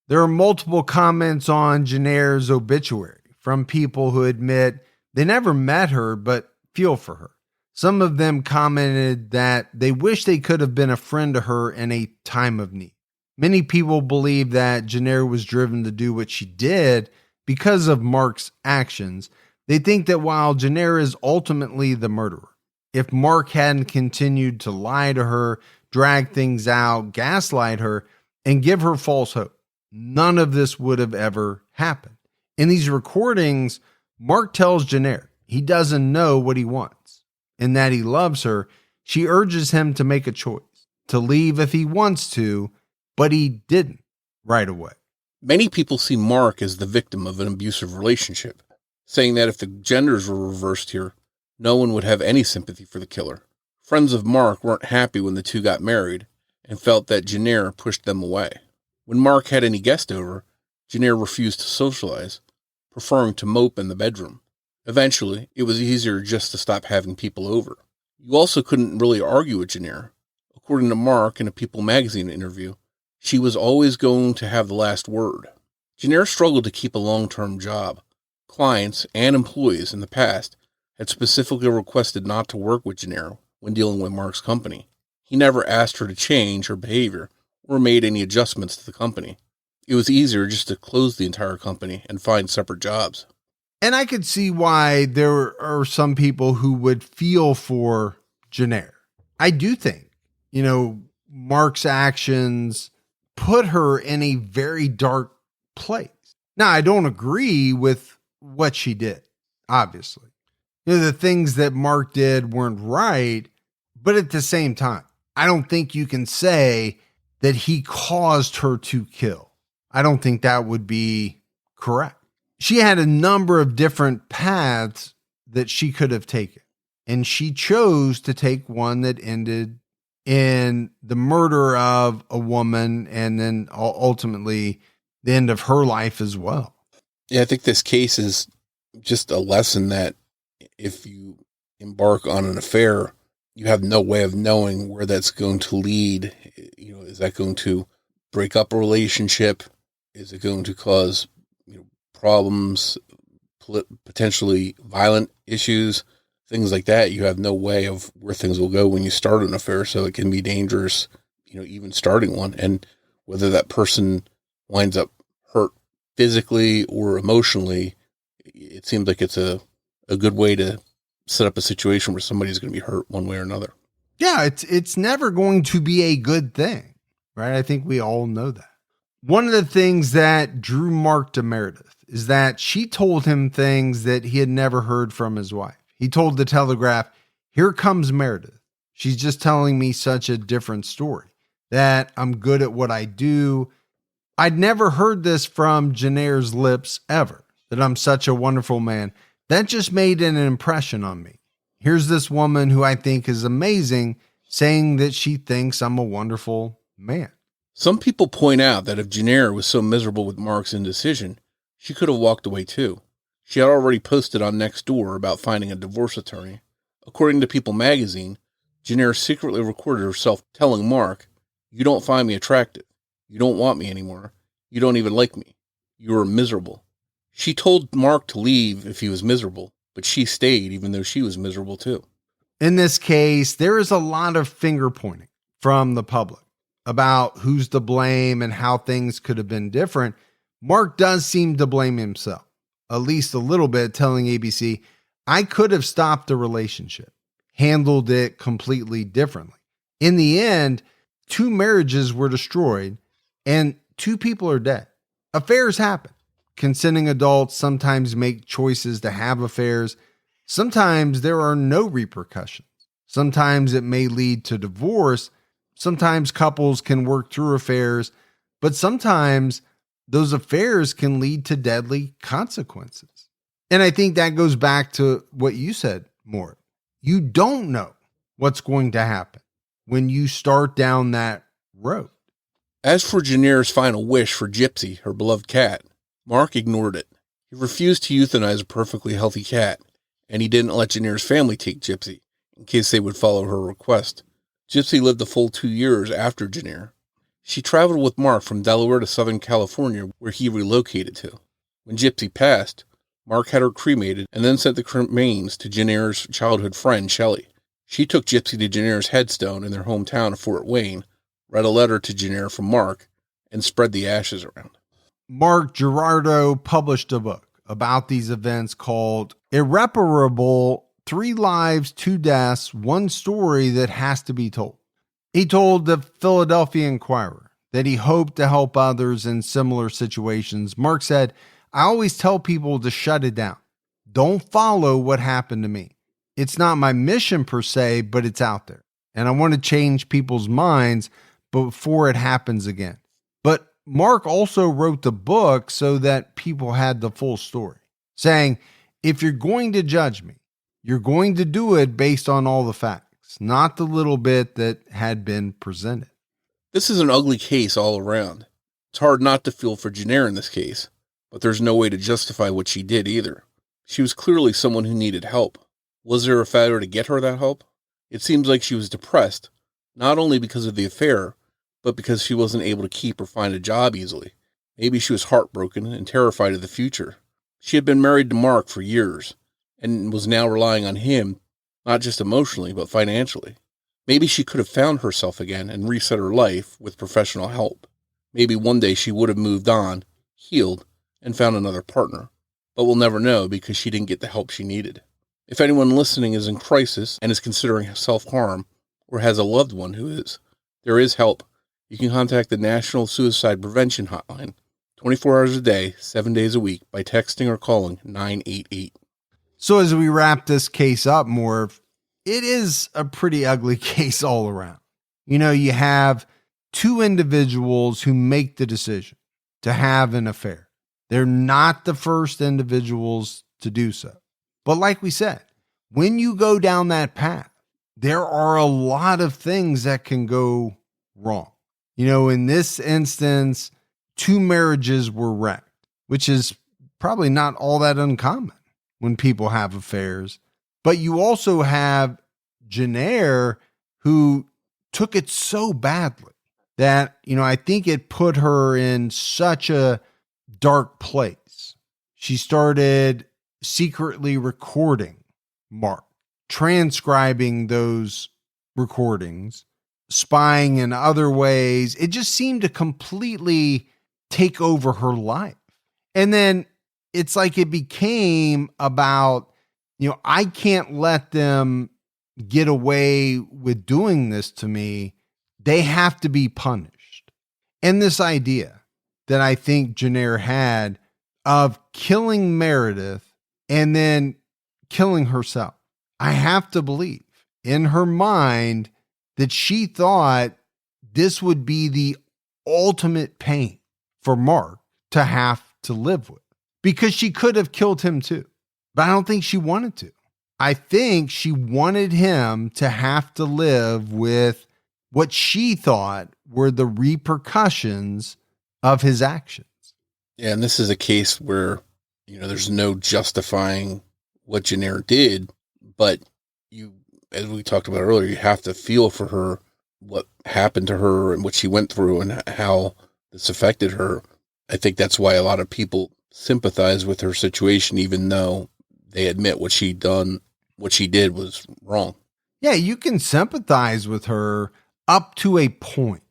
Speaker 5: There are multiple comments on Jennair's obituary from people who admit they never met her, but feel for her. Some of them commented that they wish they could have been a friend to her in a time of need. Many people believe that Jennair was driven to do what she did because of Mark's actions. They think that while Jennair is ultimately the murderer, if Mark hadn't continued to lie to her, drag things out, gaslight her, and give her false hope, none of this would have ever happened. In these recordings, Mark tells Jennair he doesn't know what he wants and that he loves her. She urges him to make a choice, to leave if he wants to, but he didn't right away.
Speaker 6: Many people see Mark as the victim of an abusive relationship, saying that if the genders were reversed here, no one would have any sympathy for the killer. Friends of Mark weren't happy when the two got married and felt that Jennair pushed them away. When Mark had any guest over, Jennair refused to socialize, preferring to mope in the bedroom. Eventually, it was easier just to stop having people over. You also couldn't really argue with Jennair. According to Mark in a People magazine interview, she was always going to have the last word. Jennair struggled to keep a long-term job. Clients and employees in the past had specifically requested not to work with Jennair when dealing with Mark's company. He never asked her to change her behavior or made any adjustments to the company. It was easier just to close the entire company and find separate jobs.
Speaker 5: And I could see why there are some people who would feel for Jennair. I do think, Mark's actions put her in a very dark place. Now, I don't agree with what she did, obviously. The things that Mark did weren't right, but at the same time, I don't think you can say that he caused her to kill. I don't think that would be correct. She had a number of different paths that she could have taken, and she chose to take one that ended in the murder of a woman and then ultimately the end of her life as well.
Speaker 6: Yeah, I think this case is just a lesson that if you embark on an affair, you have no way of knowing where that's going to lead. Is that going to break up a relationship? Is it going to cause problems, potentially violent issues, things like that? You have no way of where things will go when you start an affair, so it can be dangerous, even starting one. And whether that person winds up hurt physically or emotionally, it seems like it's a good way to set up a situation where somebody's going to be hurt one way or another.
Speaker 5: Yeah, it's never going to be a good thing, right? I think we all know that. One of the things that drew Mark to Meredith is that she told him things that he had never heard from his wife. He told the Telegraph, "Here comes Meredith. She's just telling me such a different story, that I'm good at what I do. I'd never heard this from Jennair's lips ever, that I'm such a wonderful man. That just made an impression on me. Here's this woman who I think is amazing saying that she thinks I'm a wonderful man."
Speaker 6: Some people point out that if Jennair was so miserable with Mark's indecision, she could have walked away too. She had already posted on Nextdoor about finding a divorce attorney. According to People magazine, Jennair secretly recorded herself telling Mark, "You don't find me attractive. You don't want me anymore. You don't even like me. You are miserable." She told Mark to leave if he was miserable, but she stayed even though she was miserable too.
Speaker 5: In this case, there is a lot of finger pointing from the public about who's to blame and how things could have been different. Mark does seem to blame himself, at least a little bit, telling ABC, "I could have stopped the relationship, handled it completely differently. In the end, 2 marriages were destroyed and 2 people are dead. Affairs happen. Consenting adults sometimes make choices to have affairs. Sometimes there are no repercussions. Sometimes it may lead to divorce. Sometimes couples can work through affairs, but sometimes those affairs can lead to deadly consequences." And I think that goes back to what you said, Morf. You don't know what's going to happen when you start down that road.
Speaker 6: As for Jennair's final wish for Gypsy, her beloved cat, Mark ignored it. He refused to euthanize a perfectly healthy cat, and he didn't let Jennair's family take Gypsy, in case they would follow her request. Gypsy lived a full 2 years after Jennair. She traveled with Mark from Delaware to Southern California, where he relocated to. When Gypsy passed, Mark had her cremated and then sent the remains to Jennair's childhood friend, Shelley. She took Gypsy to Jennair's headstone in their hometown of Fort Wayne, read a letter to Jennair from Mark, and spread the ashes around.
Speaker 5: Mark Gerardot published a book about these events called Irreparable: 3 Lives, 2 Deaths, 1 Story That Has to Be Told. He told the Philadelphia Inquirer that he hoped to help others in similar situations. Mark said, "I always tell people to shut it down. Don't follow what happened to me. It's not my mission per se, but it's out there. And I want to change people's minds before it happens again." But Mark also wrote the book so that people had the full story, saying, if you're going to judge me, you're going to do it based on all the facts, not the little bit that had been presented.
Speaker 6: This is an ugly case all around. It's hard not to feel for Jennair in this case, but there's no way to justify what she did either. She was clearly someone who needed help. Was there a failure to get her that help? It seems like she was depressed, not only because of the affair, but because she wasn't able to keep or find a job easily. Maybe she was heartbroken and terrified of the future. She had been married to Mark for years, and was now relying on him, not just emotionally, but financially. Maybe she could have found herself again and reset her life with professional help. Maybe one day she would have moved on, healed, and found another partner. But we'll never know because she didn't get the help she needed. If anyone listening is in crisis and is considering self-harm, or has a loved one who is, there is help. You can contact the National Suicide Prevention Hotline 24 hours a day, 7 days a week by texting or calling 988.
Speaker 5: So as we wrap this case up, Morf, it is a pretty ugly case all around. You know, you have 2 individuals who make the decision to have an affair. They're not the first individuals to do so. But like we said, when you go down that path, there are a lot of things that can go wrong. You know, in this instance, 2 marriages were wrecked, which is probably not all that uncommon when people have affairs. But you also have Jennair, who took it so badly that, I think it put her in such a dark place. She started secretly recording Mark, transcribing those recordings, spying in other ways. It just seemed to completely take over her life. And then it's like it became about, I can't let them get away with doing this to me. They have to be punished. And this idea that I think Jennair had of killing Meredith and then killing herself. I have to believe in her mind that she thought this would be the ultimate pain for Mark to have to live with, because she could have killed him too. But I don't think she wanted to. I think she wanted him to have to live with what she thought were the repercussions of his actions.
Speaker 6: Yeah, and this is a case where, there's no justifying what Jennair did, but as we talked about earlier, you have to feel for her, what happened to her and what she went through and how this affected her. I think that's why a lot of people sympathize with her situation, even though they admit what she did was wrong.
Speaker 5: Yeah, you can sympathize with her up to a point.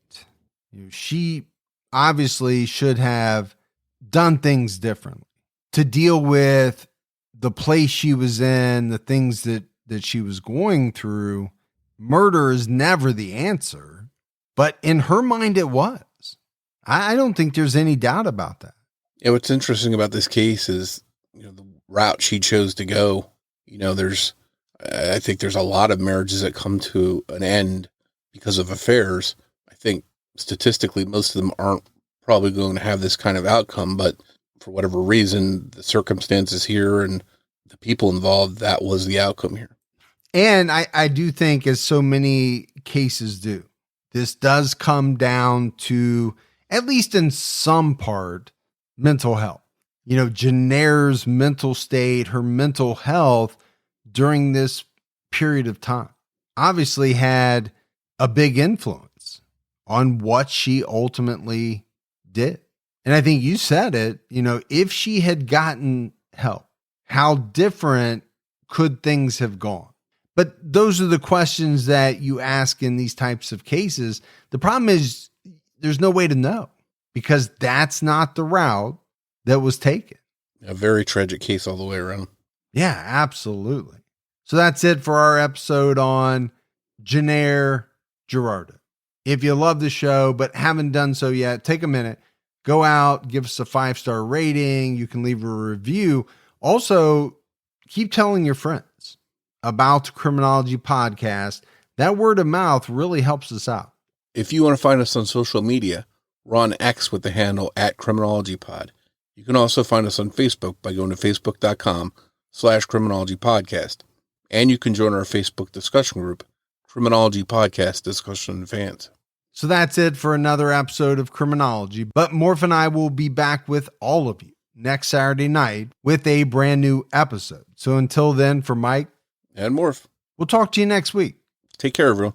Speaker 5: She obviously should have done things differently to deal with the place she was in, the things that she was going through. Murder is never the answer, but in her mind it was. I don't think there's any doubt about that.
Speaker 6: Yeah, what's interesting about this case is, the route she chose to go. I think there's a lot of marriages that come to an end because of affairs. I think statistically, most of them aren't probably going to have this kind of outcome, but for whatever reason, the circumstances here and the people involved, that was the outcome here.
Speaker 5: And I do think, as so many cases do, this does come down to, at least in some part, mental health. Jennair's mental state, her mental health during this period of time obviously had a big influence on what she ultimately did. And I think you said it, if she had gotten help, how different could things have gone? But those are the questions that you ask in these types of cases. The problem is there's no way to know, because that's not the route that was taken.
Speaker 6: A very tragic case all the way around.
Speaker 5: Yeah, absolutely. So that's it for our episode on Jennair Gerardot. If you love the show but haven't done so yet, take a minute, go out, give us a 5-star rating. You can leave a review. Also, keep telling your friends about the Criminology podcast. That word of mouth really helps us out.
Speaker 6: If you want to find us on social media, we're on X with the handle @CriminologyPod. You can also find us on Facebook by going to facebook.com/CriminologyPodcast. And you can join our Facebook discussion group, Criminology Podcast Discussion Fans.
Speaker 5: So that's it for another episode of Criminology. But Morf and I will be back with all of you next Saturday night with a brand new episode. So until then, for Mike
Speaker 6: and Morf,
Speaker 5: we'll talk to you next week.
Speaker 6: Take care, everyone.